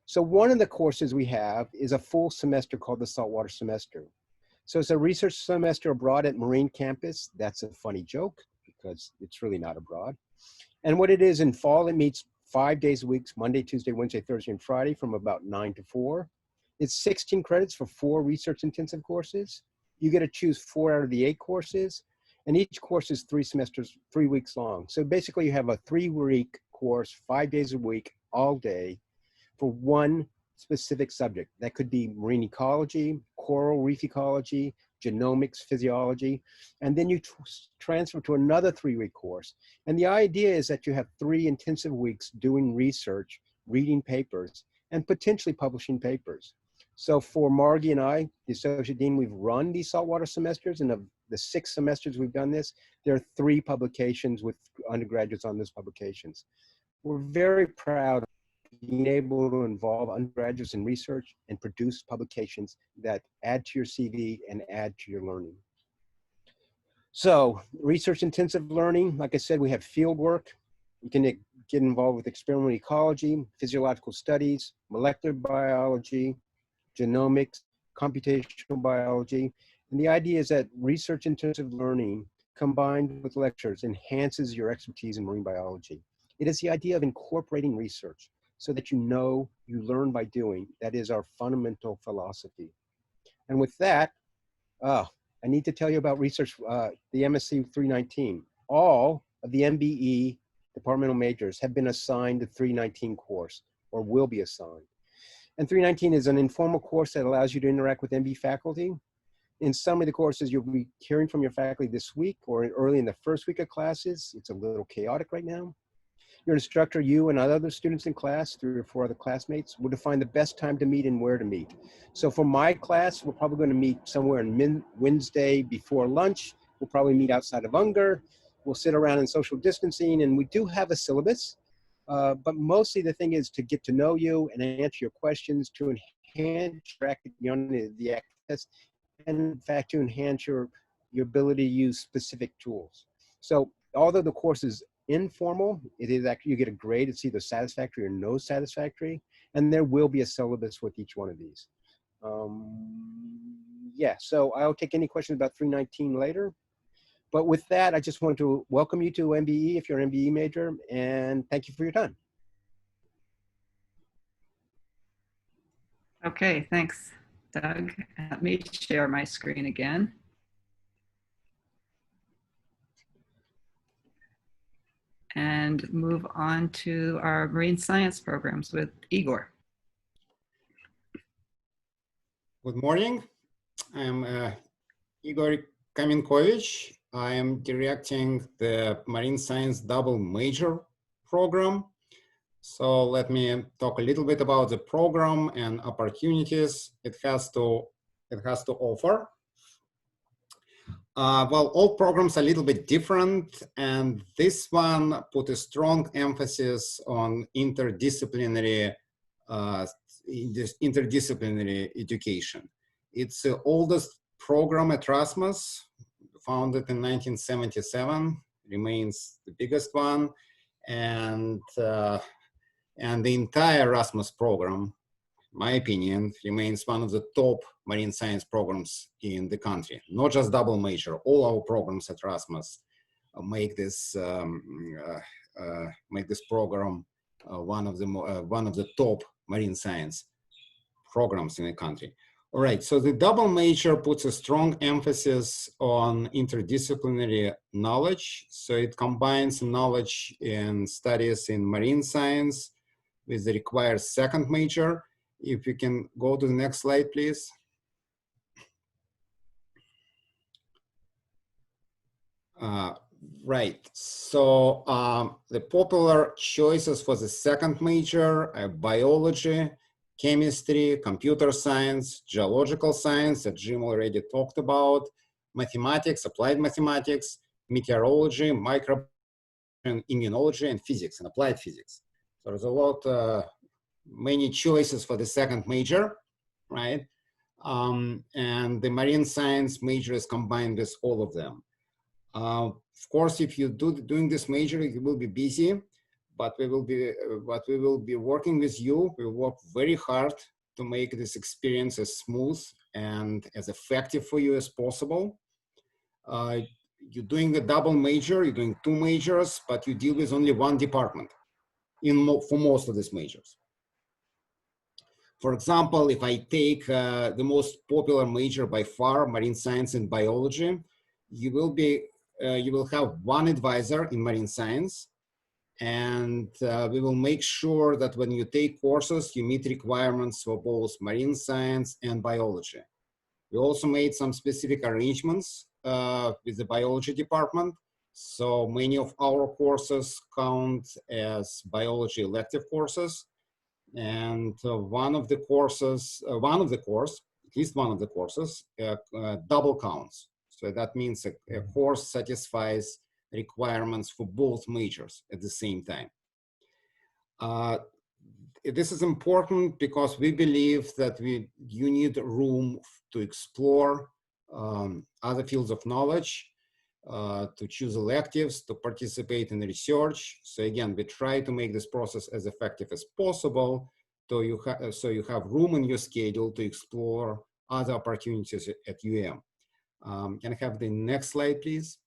So one of the courses we have is a full semester called the saltwater semester. So it's a research semester abroad at Marine campus. That's a funny joke because it's really not abroad. And what it is, in fall, it meets 5 days a week, Monday, Tuesday, Wednesday, Thursday, and Friday from about 9 to 4. It's 16 credits for 4 research intensive courses. You get to choose 4 out of the 8 courses, and each course is 3 weeks long. So basically you have a 3-week course, 5 days a week, all day, for one specific subject. That could be marine ecology, coral reef ecology, genomics, physiology, and then you transfer to another 3-week course. And the idea is that you have 3 intensive weeks doing research, reading papers, and potentially publishing papers. So for Margie and I, the Associate Dean, we've run these saltwater semesters, and of the 6 semesters we've done this, there are 3 publications with undergraduates on those publications. We're very proud of being able to involve undergraduates in research and produce publications that add to your CV and add to your learning. So research intensive learning, like I said, we have field work. You can get involved with experimental ecology, physiological studies, molecular biology, genomics, computational biology. And the idea is that research intensive learning combined with lectures enhances your expertise in marine biology. It is the idea of incorporating research so that you know, you learn by doing. That is our fundamental philosophy. And with that, I need to tell you about research, the MSc 319. All of the MBE departmental majors have been assigned the 319 course, or will be assigned. And 319 is an informal course that allows you to interact with MBE faculty. In some of the courses, you'll be hearing from your faculty this week or early in the first week of classes. It's a little chaotic right now. Your instructor, you and other students in class, 3 or 4 other classmates, will define the best time to meet and where to meet. So for my class, we're probably going to meet somewhere on Wednesday before lunch. We'll probably meet outside of Unger. We'll sit around in social distancing, and we do have a syllabus. But mostly the thing is to get to know you and answer your questions, to enhance your the access, and in fact to enhance your ability to use specific tools. So although the course is informal, it is actually, you get a grade. It's either satisfactory or no satisfactory, and there will be a syllabus with each one of these. Yeah, so I'll take any questions about 319 later. But with that, I just want to welcome you to MBE if you're an MBE major, and thank you for your time. Okay, thanks, Doug. Let me share my screen again. and move on to our marine science programs with Igor. Good morning. I'm Igor Kamenkovich. I am directing the Marine Science Double Major program. So let me talk a little bit about the program and opportunities it has to offer. Well, all programs are a little bit different, and this one put a strong emphasis on interdisciplinary education. It's the oldest program at Erasmus, founded in 1977, remains the biggest one, and the entire Erasmus program, in my opinion, remains one of the top marine science programs in the country. Not just double major, all our programs at Erasmus make this program one of the top marine science programs in the country. All right, so the double major puts a strong emphasis on interdisciplinary knowledge. So it combines knowledge in studies in marine science with the required second major. If you can go to the next slide, please. Right, so the popular choices for the second major are biology, chemistry, computer science, geological science that Jim already talked about, mathematics, applied mathematics, meteorology, microbiology, immunology, and physics, and applied physics. So there's a lot, many choices for the second major, right? And the marine science major is combined with all of them. Of course, if you doing this major, you will be busy, but we will be working with you. We work very hard to make this experience as smooth and as effective for you as possible. You're doing a double major, you're doing two majors, but you deal with only one department for most of these majors. For example, if I take the most popular major by far, marine science and biology, you will have one advisor in marine science, and we will make sure that when you take courses, you meet requirements for both marine science and biology. We also made some specific arrangements with the biology department. So many of our courses count as biology elective courses. And at least one of the courses, double counts. So that means a course satisfies requirements for both majors at the same time. This is important because we believe that you need room to explore other fields of knowledge, to choose electives, to participate in research. So again, we try to make this process as effective as possible, so you have room in your schedule to explore other opportunities at UM. Can I have the next slide, please?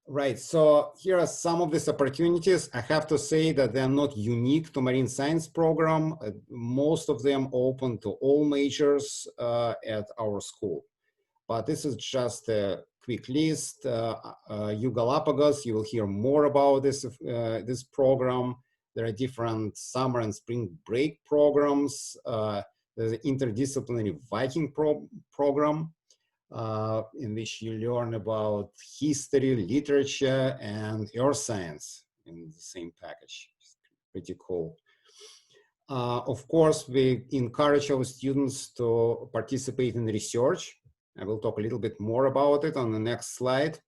Right, so here are some of these opportunities. I have to say that they're not unique to marine science program. Most of them open to all majors at our school. But this is just a quick list. U Galapagos, you will hear more about this, this program. There are different summer and spring break programs. There's an interdisciplinary Viking program in which you learn about history, literature, and earth science in the same package. It's pretty cool. Of course, we encourage our students to participate in research. I will talk a little bit more about it on the next slide.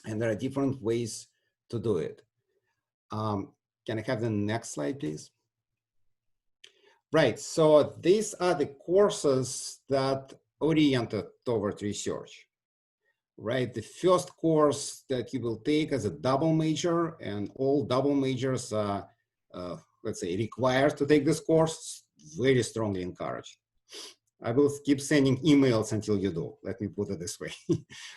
And there are different ways to do it. Can I have the next slide, please? Right, so these are the courses that oriented toward research, right? The first course that you will take as a double major, and all double majors are, let's say, required to take this course, very strongly encouraged. I will keep sending emails until you do, let me put it this way,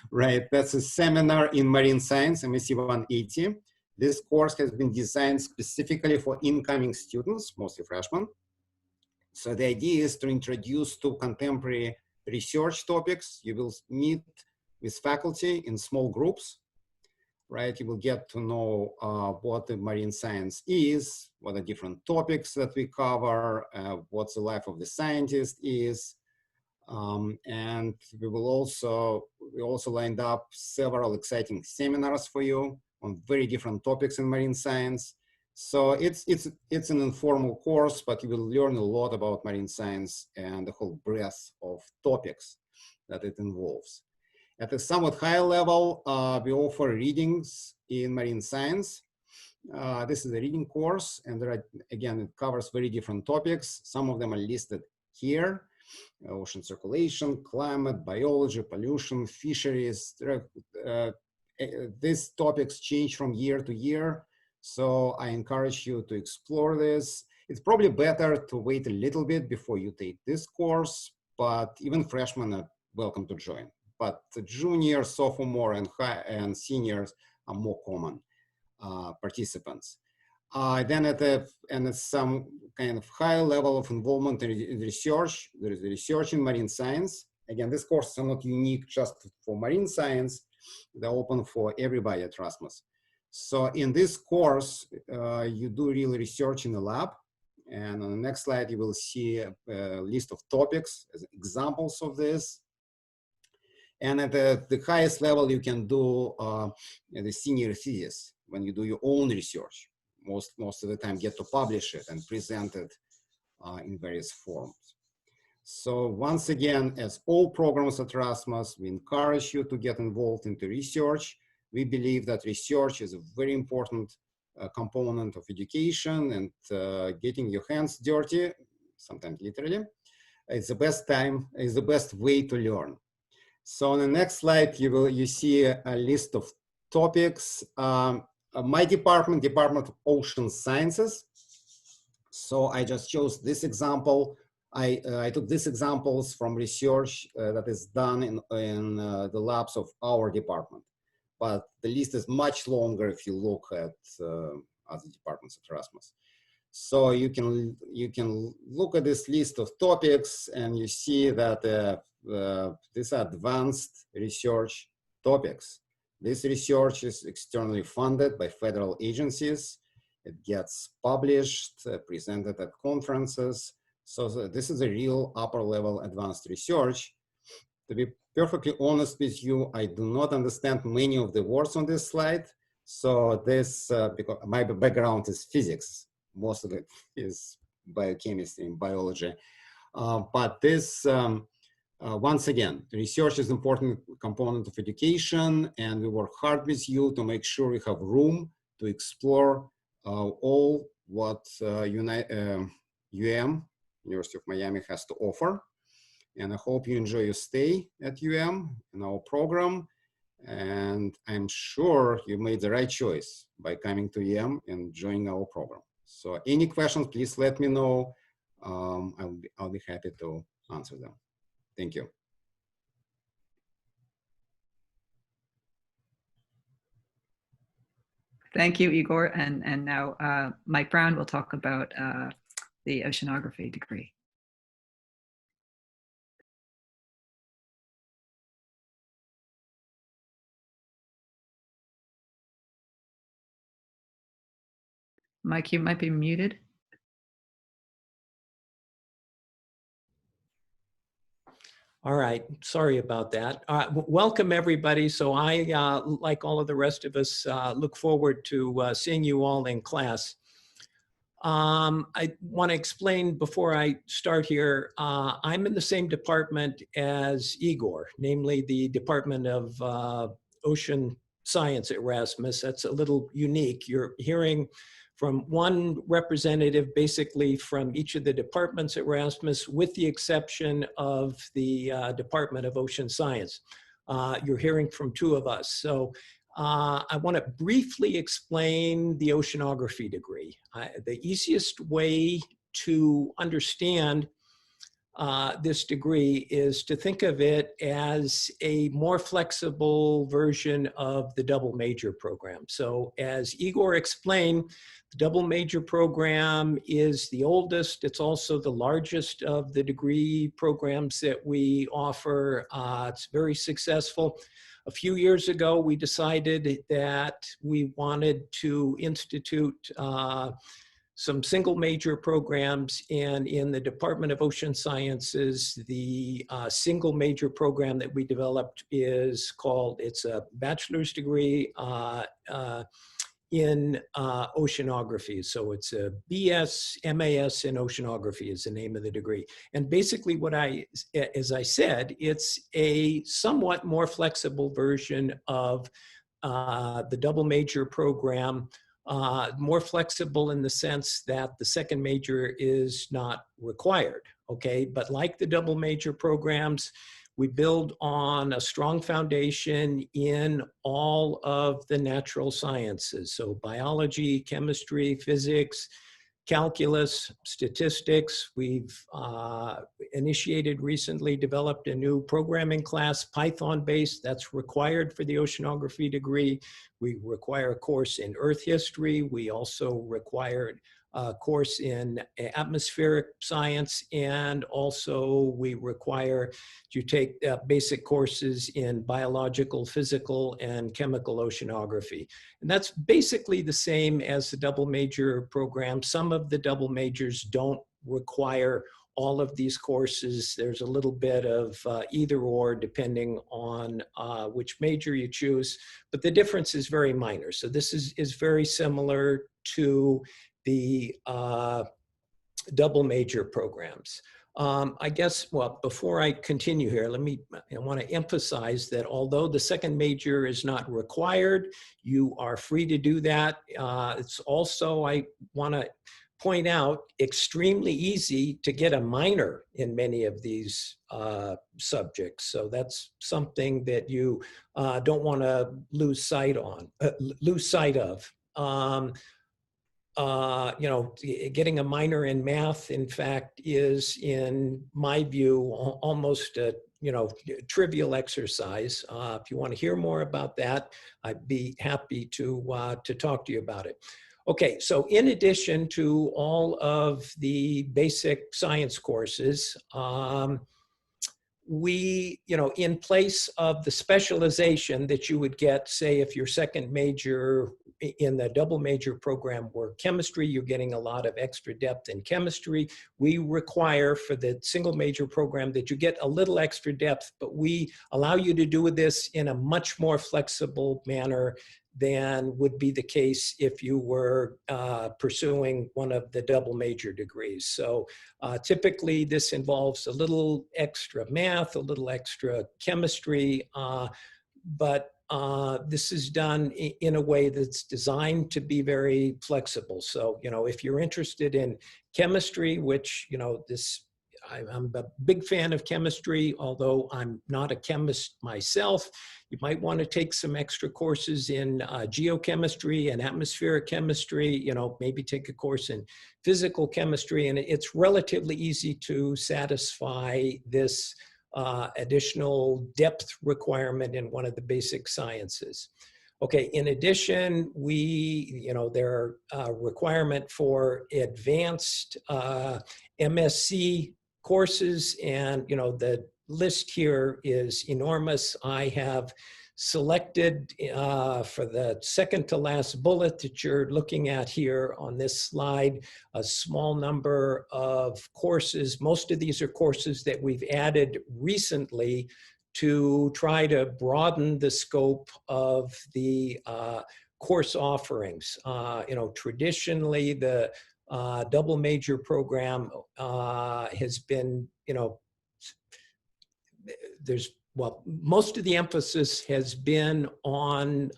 right? That's a seminar in marine science, MSc 180. This course has been designed specifically for incoming students, mostly freshmen. So the idea is to introduce two contemporary research topics. You will meet with faculty in small groups. right? You will get to know what the marine science is, what are different topics that we cover, what the life of the scientist is. And we also lined up several exciting seminars for you on very different topics in marine science. So it's an informal course, but you will learn a lot about marine science and the whole breadth of topics that it involves. At a somewhat higher level, we offer readings in marine science. This is a reading course, and there are, again, it covers very different topics. Some of them are listed here: ocean circulation, climate, biology, pollution, fisheries. These topics change from year to year, so I encourage you to explore this. It's probably better to wait a little bit before you take this course, but even freshmen are welcome to join. But the juniors, sophomore, and seniors are more common participants. Then at some kind of high level of involvement in research, there is research in marine science. Again, these courses are not unique just for marine science. They're open for everybody at Rasmus. So in this course, you do real research in the lab. And on the next slide, you will see a list of topics as examples of this. And at the highest level, you can do the senior thesis when you do your own research. Most of the time get to publish it and present it in various forms. So once again, as all programs at Rasmus, we encourage you to get involved into research. We believe that research is a very important component of education, and getting your hands dirty, sometimes literally, is the best way to learn. So on the next slide, you see a list of topics. My department of Ocean Sciences. So I just chose this example. I took these examples from research that is done in the labs of our department. But the list is much longer if you look at other departments at Rasmus. So you can look at this list of topics, and you see that these are advanced research topics. This research is externally funded by federal agencies. It gets published, presented at conferences. So this is a real upper level advanced research. To be perfectly honest with you, I do not understand many of the words on this slide. So this, because my background is physics, most of it is biochemistry and biology. But this, once again, research is an important component of education, and we work hard with you to make sure you have room to explore all what UM, University of Miami, has to offer. And I hope you enjoy your stay at UM in our program. And I'm sure you made the right choice by coming to UM and joining our program. So any questions, please let me know. I'll be happy to answer them. Thank you. Thank you, Igor. And now Mike Brown will talk about the oceanography degree. Mike, you might be muted. All right, sorry about that. Welcome everybody. So I, like all of the rest of us, look forward to seeing you all in class. I want to explain before I start here, I'm in the same department as Igor, namely the Department of Ocean Science at Rasmus. That's a little unique. You're hearing from one representative basically from each of the departments at Rasmus, with the exception of the Department of Ocean Science. You're hearing from two of us. So I want to briefly explain the oceanography degree. The easiest way to understand this degree is to think of it as a more flexible version of the double major program. So as Igor explained, the double major program is the oldest. It's also the largest of the degree programs that we offer. It's very successful. A few years ago, we decided that we wanted to institute some single major programs, and in the Department of Ocean Sciences, the single major program that we developed is called, it's a bachelor's degree in oceanography. So it's a BS, MAS in oceanography is the name of the degree. And basically what as I said, it's a somewhat more flexible version of the double major program, more flexible in the sense that the second major is not required, okay? But like the double major programs, we build on a strong foundation in all of the natural sciences. So biology, chemistry, physics, calculus, statistics. We've initiated recently, developed a new programming class, Python-based, that's required for the oceanography degree. We require a course in Earth history. We also required a course in atmospheric science, and also we require you take basic courses in biological, physical, and chemical oceanography. And that's basically the same as the double major program. Some of the double majors don't require all of these courses. There's a little bit of either or depending on which major you choose, but the difference is very minor. So this is very similar to the double major programs. I guess, well, before I continue here, I want to emphasize that although the second major is not required, you are free to do that. It's also, I want to point out, extremely easy to get a minor in many of these subjects. So that's something that you don't want to lose sight of. You know, getting a minor in math, in fact, is, in my view, almost a trivial exercise. If you want to hear more about that, I'd be happy to talk to you about it. Okay, so in addition to all of the basic science courses, we, in place of the specialization that you would get, say, if your second major in the double major program were chemistry, you're getting a lot of extra depth in chemistry. We require for the single major program that you get a little extra depth, but we allow you to do this in a much more flexible manner than would be the case if you were pursuing one of the double major degrees. So typically this involves a little extra math, a little extra chemistry, but this is done in a way that's designed to be very flexible. So, if you're interested in chemistry, which, I'm a big fan of chemistry, although I'm not a chemist myself. You might want to take some extra courses in geochemistry and atmospheric chemistry, maybe take a course in physical chemistry, and it's relatively easy to satisfy this additional depth requirement in one of the basic sciences. Okay, in addition, there are requirement for advanced MSc courses, and the list here is enormous. I have selected for the second to last bullet that you're looking at here on this slide, a small number of courses. Most of these are courses that we've added recently to try to broaden the scope of the course offerings. Traditionally, the double major program has been, most of the emphasis has been on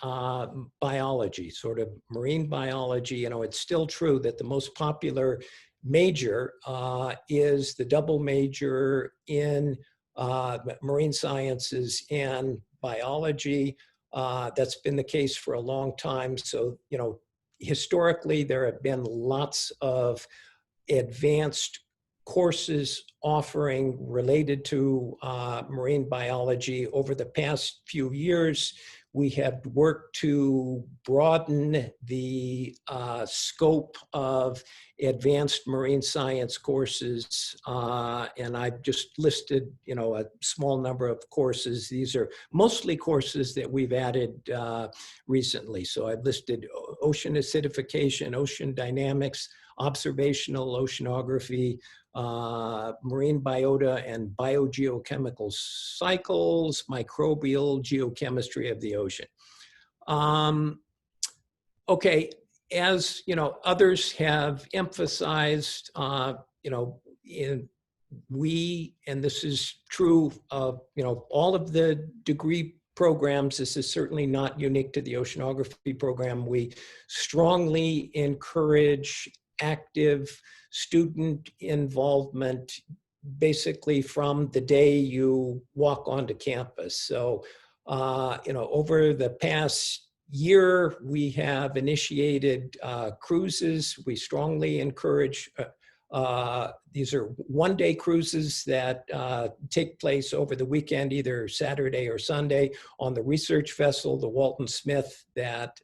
biology, sort of marine biology. It's still true that the most popular major is the double major in marine sciences and biology. That's been the case for a long time. So, historically, there have been lots of advanced courses offering related to marine biology. Over the past few years, we have worked to broaden the scope of advanced marine science courses. And I've just listed, a small number of courses. These are mostly courses that we've added recently. So I've listed ocean acidification, ocean dynamics, observational oceanography, marine biota and biogeochemical cycles, microbial geochemistry of the ocean. Okay, as others have emphasized, and this is true of all of the degree programs. This is certainly not unique to the oceanography program. We strongly encourage active student involvement basically from the day you walk onto campus. So, over the past year, we have initiated cruises. We strongly encourage these are one-day cruises that take place over the weekend, either Saturday or Sunday, on the research vessel, the Walton Smith, that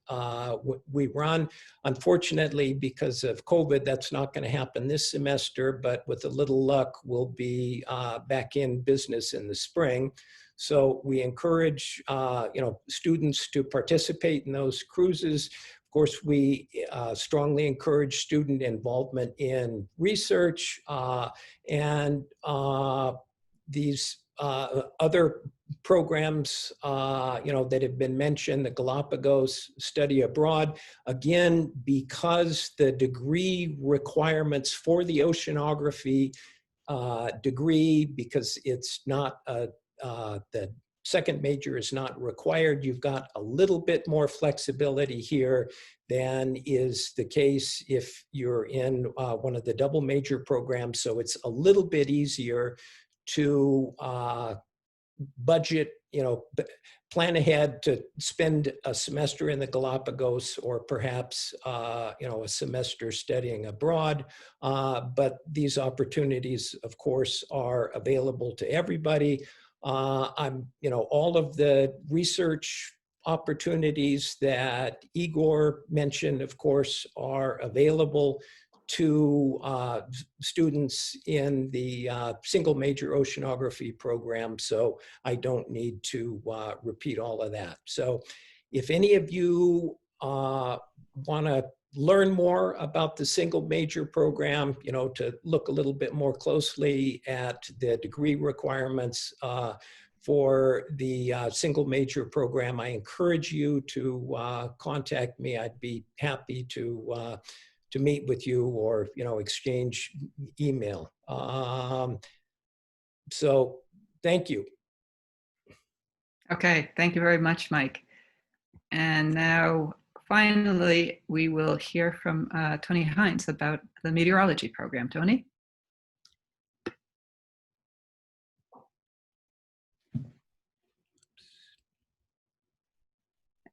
we run. Unfortunately, because of COVID, that's not going to happen this semester, but with a little luck, we'll be back in business in the spring. So we encourage students to participate in those cruises. Of course, we strongly encourage student involvement in research and these other programs, that have been mentioned, the Galapagos study abroad. Again, because the degree requirements for the oceanography degree, because it's not the second major is not required, you've got a little bit more flexibility here than is the case if you're in one of the double major programs. So it's a little bit easier to budget, plan ahead to spend a semester in the Galapagos, or perhaps, a semester studying abroad. But these opportunities, of course, are available to everybody. All of the research opportunities that Igor mentioned, of course, are available to students in the single major oceanography program. So I don't need to repeat all of that. So if any of you want to learn more about the single major program, to look a little bit more closely at the degree requirements for the single major program, I encourage you to contact me. I'd be happy to meet with you or, exchange email. So thank you. Okay, thank you very much, Mike. And now, finally, we will hear from Tony Hines about the meteorology program. Tony?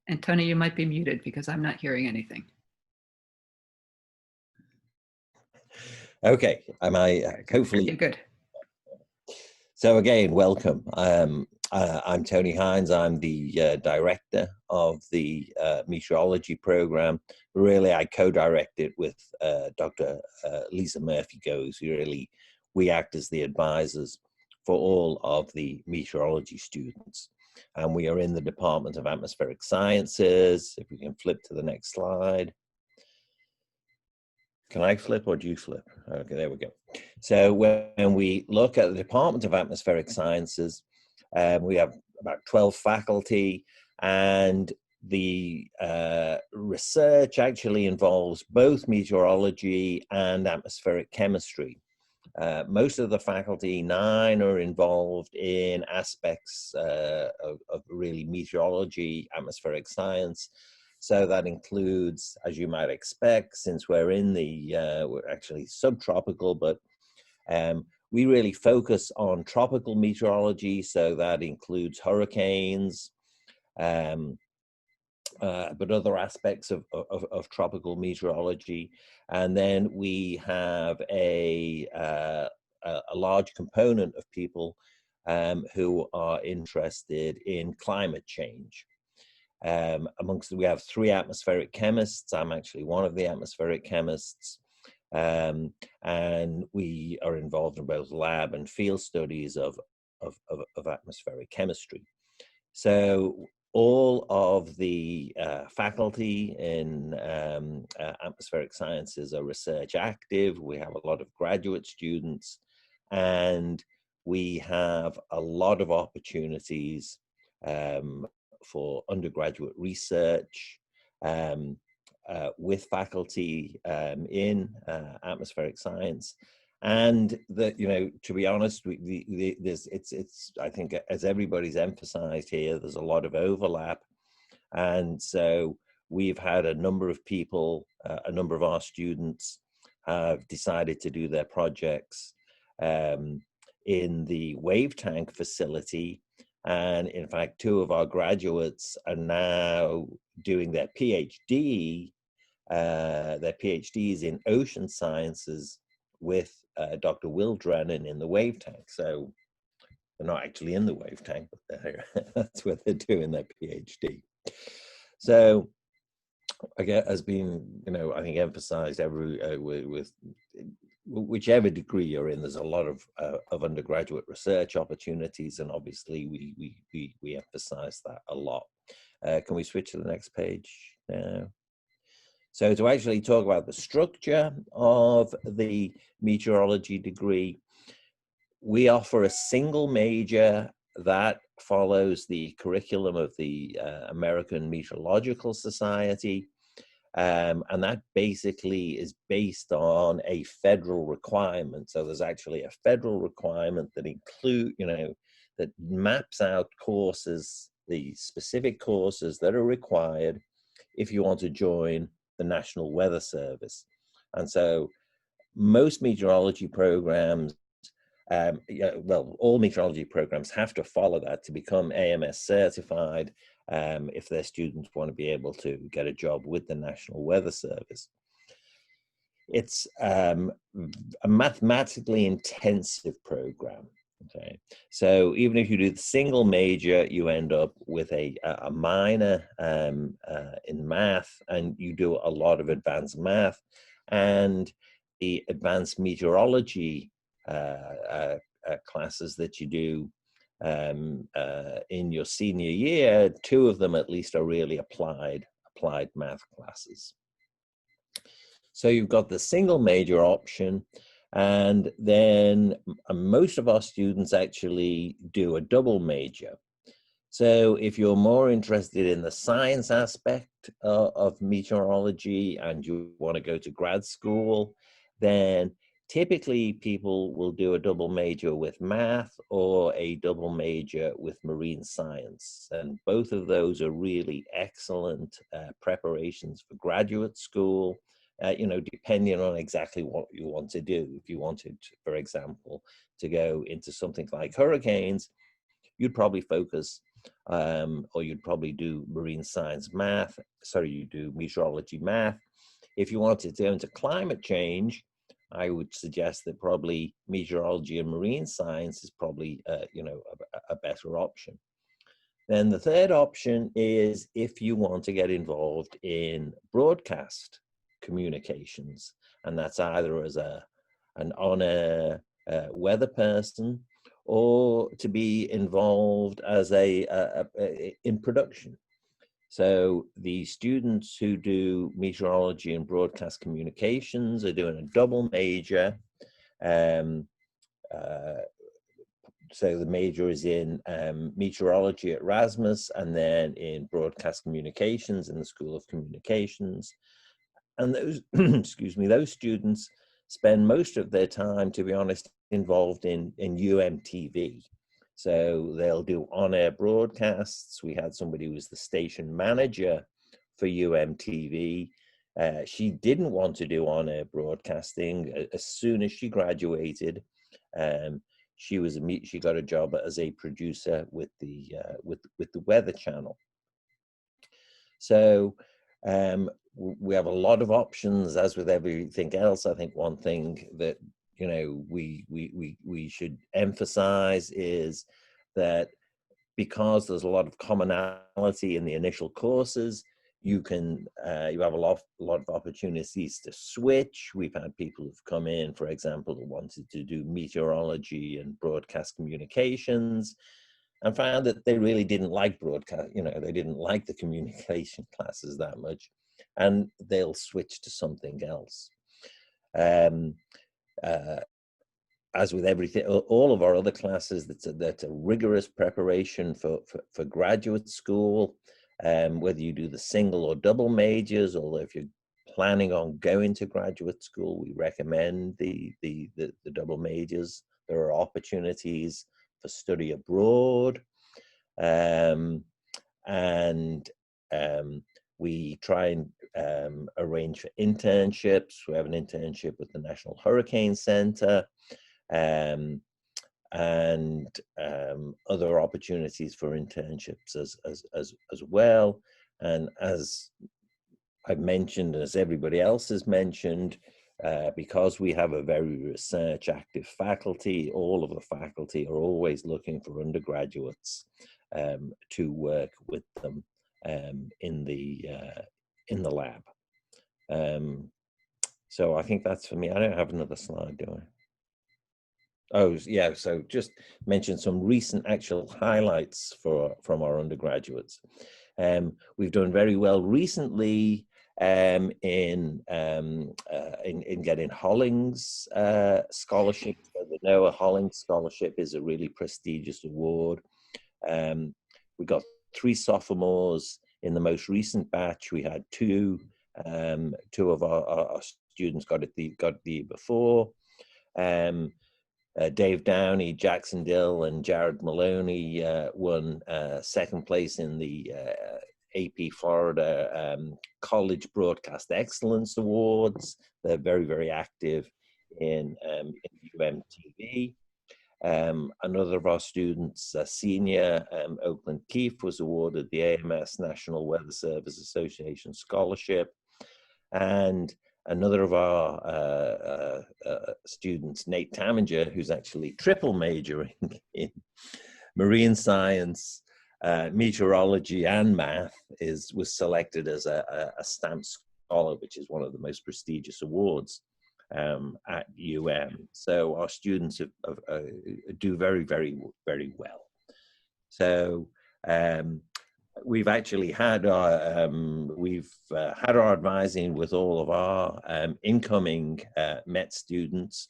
And Tony, you might be muted because I'm not hearing anything. Okay, am I hopefully You're good. So again, welcome. I'm Tony Hines. I'm the director of the meteorology program. Really, I co-direct it with Dr. Lisa Murphy-Goes. We act as the advisors for all of the meteorology students. And we are in the Department of Atmospheric Sciences. If we can flip to the next slide. Can I flip or do you flip? Okay, there we go. So when we look at the Department of Atmospheric Sciences, we have about 12 faculty, and the research actually involves both meteorology and atmospheric chemistry. Most of the faculty, 9, are involved in aspects of really meteorology, atmospheric science. So that includes, as you might expect, since we're in we're actually subtropical, but we really focus on tropical meteorology. So that includes hurricanes, but other aspects of tropical meteorology. And then we have a a large component of people who are interested in climate change. We have 3 atmospheric chemists. I'm actually one of the atmospheric chemists. And we are involved in both lab and field studies of atmospheric chemistry. So all of the faculty in atmospheric sciences are research active. We have a lot of graduate students, and we have a lot of opportunities for undergraduate research with faculty in atmospheric science. And that, you know, to be honest, I think, as everybody's emphasized here, there's a lot of overlap. And so we've had a number of people, a number of our students have decided to do their projects in the wave tank facility. And in fact, 2 of our graduates are now doing their PhDs in ocean sciences with Dr. Will Drennan in the wave tank. So they're not actually in the wave tank, but that's where they're doing their PhD. So again, has been, you know, I think emphasized with whichever degree you're in, there's a lot of undergraduate research opportunities, and obviously we emphasize that a lot. Can we switch to the next page now? So to actually talk about the structure of the meteorology degree, we offer a single major that follows the curriculum of the American Meteorological Society. And that basically is based on a federal requirement. So there's actually a federal requirement that that maps out courses, the specific courses that are required if you want to join the National Weather Service. And so most meteorology programs, all meteorology programs have to follow that to become AMS certified if their students want to be able to get a job with the National Weather Service. It's a mathematically intensive program. Okay, so even if you do the single major, you end up with a minor in math, and you do a lot of advanced math, and the advanced meteorology classes that you do in your senior year, 2 of them at least are really applied math classes. So you've got the single major option, and then most of our students actually do a double major. So if you're more interested in the science aspect of meteorology and you want to go to grad school, then typically people will do a double major with math or a double major with marine science. And both of those are really excellent preparations for graduate school. Depending on exactly what you want to do. If you wanted, for example, to go into something like hurricanes, you'd probably focus, or you'd probably do marine science math. Sorry, you do meteorology math. If you wanted to go into climate change, I would suggest that probably meteorology and marine science is probably, a better option. Then the third option is if you want to get involved in broadcast communications, and that's either as an on-air weather person or to be involved as in production. So the students who do meteorology and broadcast communications are doing a double major. So the major is in meteorology at Erasmus, and then in broadcast communications in the School of Communications. And those, those students spend most of their time, to be honest, involved in UMTV. So they'll do on-air broadcasts. We had somebody who was the station manager for UMTV. She didn't want to do on-air broadcasting. As soon as she graduated, she got a job as a producer with the Weather Channel. So we have a lot of options, as with everything else. I think one thing that you know, we should emphasize is that because there's a lot of commonality in the initial courses, you can you have a lot of opportunities to switch. We've had people who've come in, for example, who wanted to do meteorology and broadcast communications, and found that they really didn't like broadcast. You know, they didn't like the communication classes that much, and they'll switch to something else. As with everything, all of our other classes, that's a rigorous preparation for graduate school. Whether you do the single or double majors, although if you're planning on going to graduate school, we recommend the double majors. There are opportunities for study abroad, and we try and arrange for internships. We have an internship with the National Hurricane Center, and other opportunities for internships as well. And as I've mentioned, as everybody else has mentioned, because we have a very research active faculty, all of the faculty are always looking for undergraduates to work with them in the lab. So I think that's for me. I don't have another slide, do I? Oh, yeah, so just mention some recent actual highlights from our undergraduates. We've done very well recently in getting Hollings scholarships. The Noah Hollings Scholarship is a really prestigious award. We got 3 sophomores in the most recent batch. We had 2 of our students got it the year before. Dave Downey, Jackson Dill, and Jared Maloney won 2nd place in the AP Florida College Broadcast Excellence Awards. They're very, very active in UMTV. Another of our students, a senior, Oakland Keefe, was awarded the AMS National Weather Service Association Scholarship. And another of our students, Nate Taminger, who's actually triple majoring in marine science, meteorology, and math, was selected as a STAMP Scholar, which is one of the most prestigious awards at UM. So our students do very, very, very well. So we've actually had our advising with all of our incoming Met students.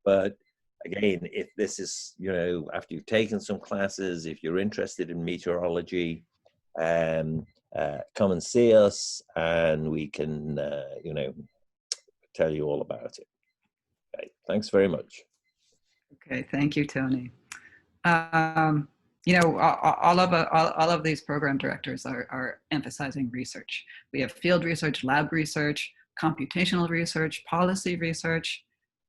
But again, if this is, you know, after you've taken some classes, if you're interested in meteorology, come and see us, and we can, you know, tell you all about it. Okay, thanks very much. Okay, thank you, Tony. You know, all of these program directors are emphasizing research. We have field research, lab research, computational research, policy research.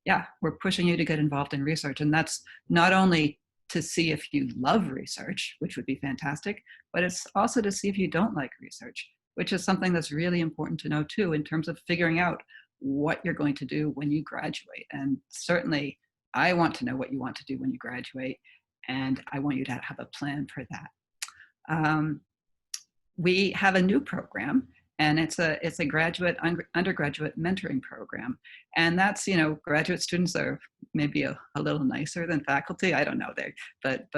Yeah, we're pushing you to get involved in research. And that's not only to see if you love research, which would be fantastic, but it's also to see if you don't like research, which is something that's really important to know too, in terms of figuring out what you're going to do when you graduate. And certainly, I want to know what you want to do when you graduate, and I want you to have a plan for that. We have a new program, and it's a undergraduate mentoring program, and that's, you know, graduate students are maybe a little nicer than faculty. I don't know, but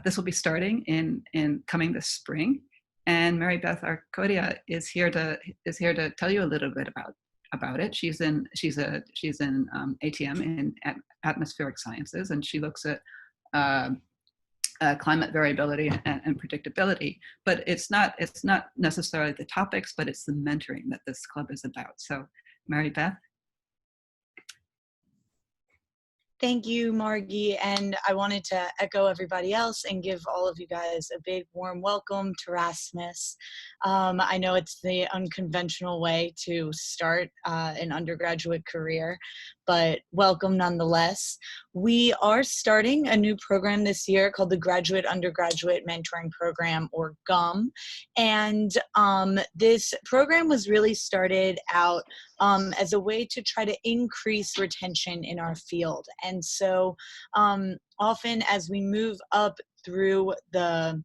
this will be starting in coming this spring, and Mary Beth Arcodia is here to tell you a little bit about it. She's in ATM in atmospheric sciences, and she looks at climate variability and predictability. But it's not necessarily the topics, but it's the mentoring that this club is about. So, Mary Beth. Thank you, Margie. And I wanted to echo everybody else and give all of you guys a big warm welcome to Rasmus. I know it's the unconventional way to start an undergraduate career, but welcome nonetheless. We are starting a new program this year called the Graduate Undergraduate Mentoring Program, or GUM. And this program was really started out as a way to try to increase retention in our field. And so often as we move up through the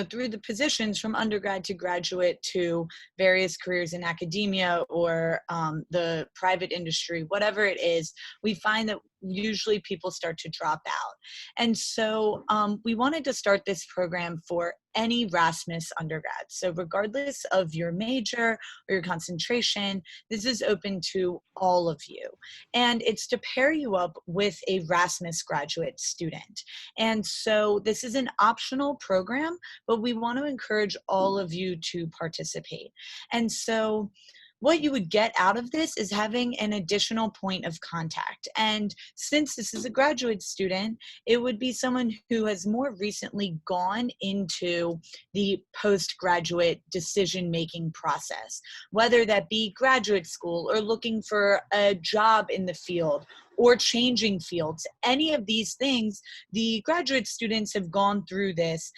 through the positions from undergrad to graduate to various careers in academia or the private industry, whatever it is, we find that usually people start to drop out. And so we wanted to start this program for any Rasmus undergrad. So regardless of your major or your concentration, this is open to all of you. And it's to pair you up with a Rasmus graduate student. And so this is an optional program, but we want to encourage all of you to participate. And so what you would get out of this is having an additional point of contact. And since this is a graduate student, it would be someone who has more recently gone into the postgraduate decision-making process, whether that be graduate school or looking for a job in the field or changing fields. Any of these things, the graduate students have gone through this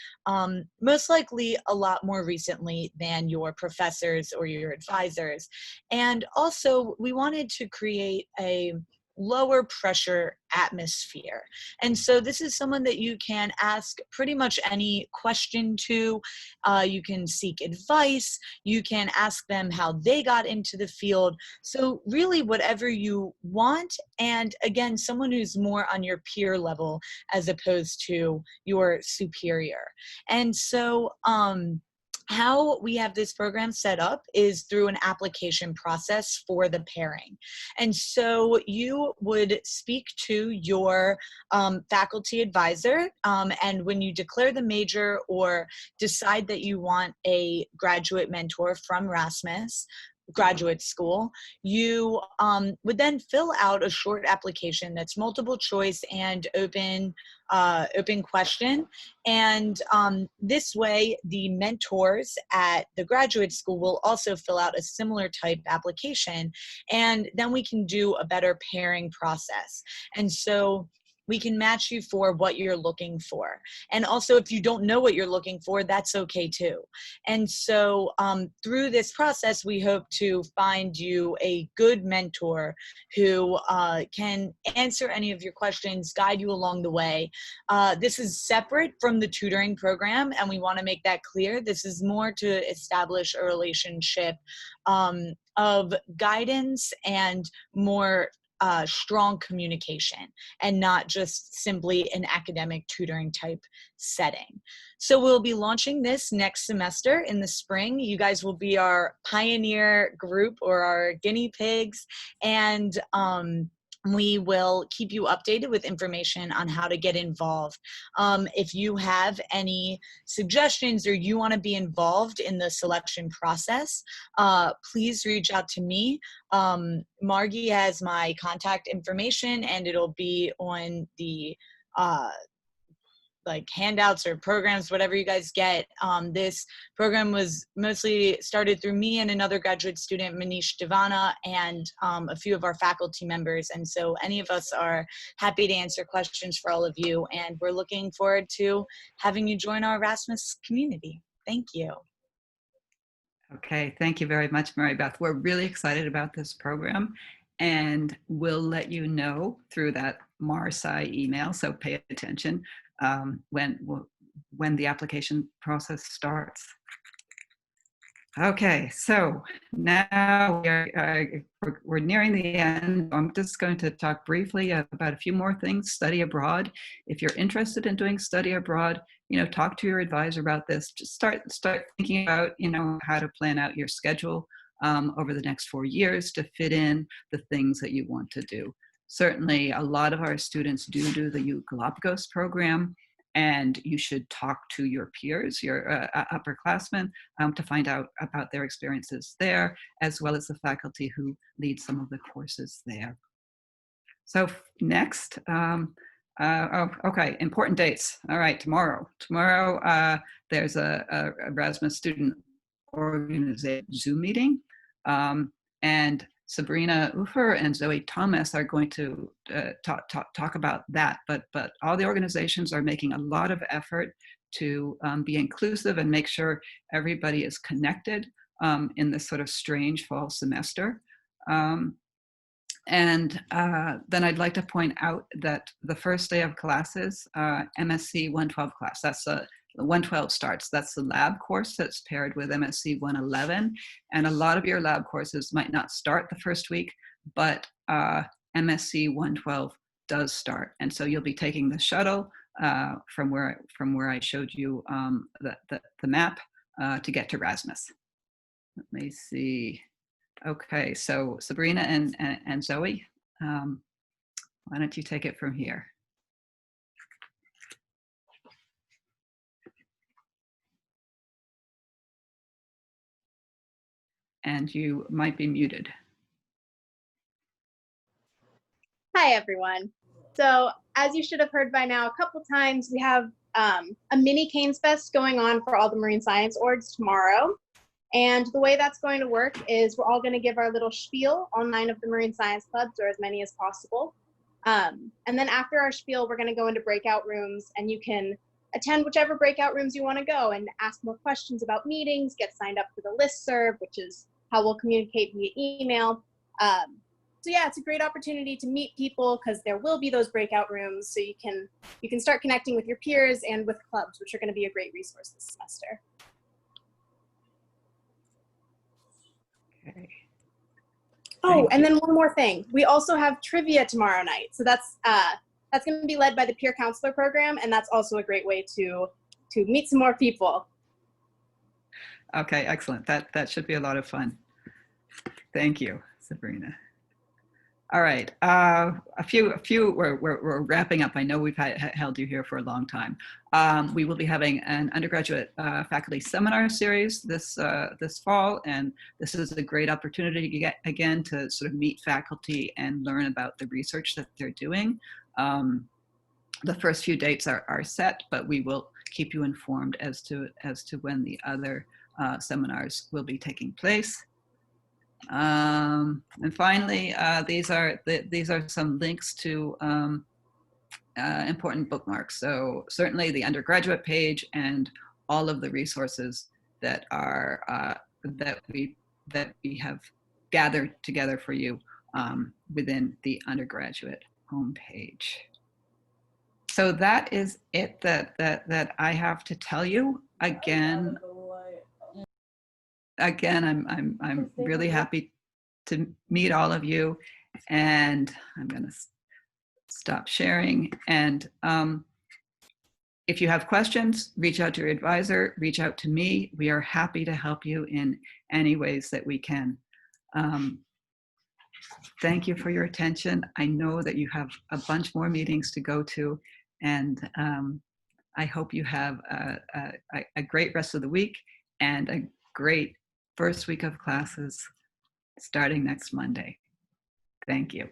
most likely a lot more recently than your professors or your advisors. And also, we wanted to create a lower pressure atmosphere. And so this is someone that you can ask pretty much any question to. You can seek advice. You can ask them how they got into the field. So really whatever you want. And again, someone who's more on your peer level as opposed to your superior. And so, how we have this program set up is through an application process for the pairing. And so you would speak to your faculty advisor, and when you declare the major or decide that you want a graduate mentor from Rasmus graduate school, you would then fill out a short application that's multiple choice and open question. And this way, the mentors at the graduate school will also fill out a similar type application, and then we can do a better pairing process. And so we can match you for what you're looking for. And also, if you don't know what you're looking for, that's okay too. And so through this process, we hope to find you a good mentor who can answer any of your questions, guide you along the way. This is separate from the tutoring program, and we want to make that clear. This is more to establish a relationship of guidance and more strong communication, and not just simply an academic tutoring type setting. So we'll be launching this next semester in the spring. You guys will be our pioneer group or our guinea pigs, and we will keep you updated with information on how to get involved. If you have any suggestions or you want to be involved in the selection process, please reach out to me. Margie has my contact information, and it'll be on the like handouts or programs, whatever you guys get. This program was mostly started through me and another graduate student, Manish Devana, and a few of our faculty members. And so any of us are happy to answer questions for all of you. And we're looking forward to having you join our Erasmus community. Thank you. Okay, thank you very much, Mary Beth. We're really excited about this program, and we'll let you know through that MARSI email, so pay attention when the application process starts. Okay, so now we're nearing the end. I'm just going to talk briefly about a few more things. Study abroad. If you're interested in doing study abroad, talk to your advisor about this. Just start thinking about, how to plan out your schedule over the next 4 years to fit in the things that you want to do. Certainly, a lot of our students do the U Galapagos program, and you should talk to your peers, your upperclassmen, to find out about their experiences there, as well as the faculty who lead some of the courses there. So next, okay, important dates. All right, tomorrow. Tomorrow, there's a Erasmus student organization Zoom meeting, and Sabrina Ufer and Zoe Thomas are going to talk about that, but all the organizations are making a lot of effort to be inclusive and make sure everybody is connected in this sort of strange fall semester. And then I'd like to point out that the first day of classes, MSc 112 class, that's the 112 starts. That's the lab course that's paired with MSc 111. And a lot of your lab courses might not start the first week, but MSc 112 does start. And so you'll be taking the shuttle from where I showed you the map to get to Rasmus. Let me see. Okay, so Sabrina and Zoe, why don't you take it from here? And you might be muted. Hi, everyone. So as you should have heard by now, a couple times, we have a mini Canes Fest going on for all the marine science orgs tomorrow. And the way that's going to work is we're all going to give our little spiel on 9 of the marine science clubs, or as many as possible. And then after our spiel, we're going to go into breakout rooms, and you can attend whichever breakout rooms you want to go and ask more questions about meetings, get signed up for the listserv, which is how we'll communicate via email. So yeah, it's a great opportunity to meet people because there will be those breakout rooms, so you can start connecting with your peers and with clubs, which are going to be a great resource this semester. Okay. Oh, and then one more thing. We also have trivia tomorrow night. So that's going to be led by the peer counselor program, and that's also a great way to meet some more people. Okay, excellent. That should be a lot of fun. Thank you, Sabrina. All right, we're wrapping up. I know we've held you here for a long time. We will be having an undergraduate faculty seminar series this fall, and this is a great opportunity to get, again, to sort of meet faculty and learn about the research that they're doing. The first few dates are set, but we will keep you informed as to when the other seminars will be taking place. And finally, these are some links to important bookmarks. So certainly the undergraduate page and all of the resources that are that we have gathered together for you within the undergraduate homepage. So that is it that I have to tell you. Again, I'm really happy to meet all of you, and I'm going to stop sharing. And if you have questions, reach out to your advisor, reach out to me. We are happy to help you in any ways that we can. Thank you for your attention. I know that you have a bunch more meetings to go to, and I hope you have a great rest of the week and a great first week of classes starting next Monday. Thank you.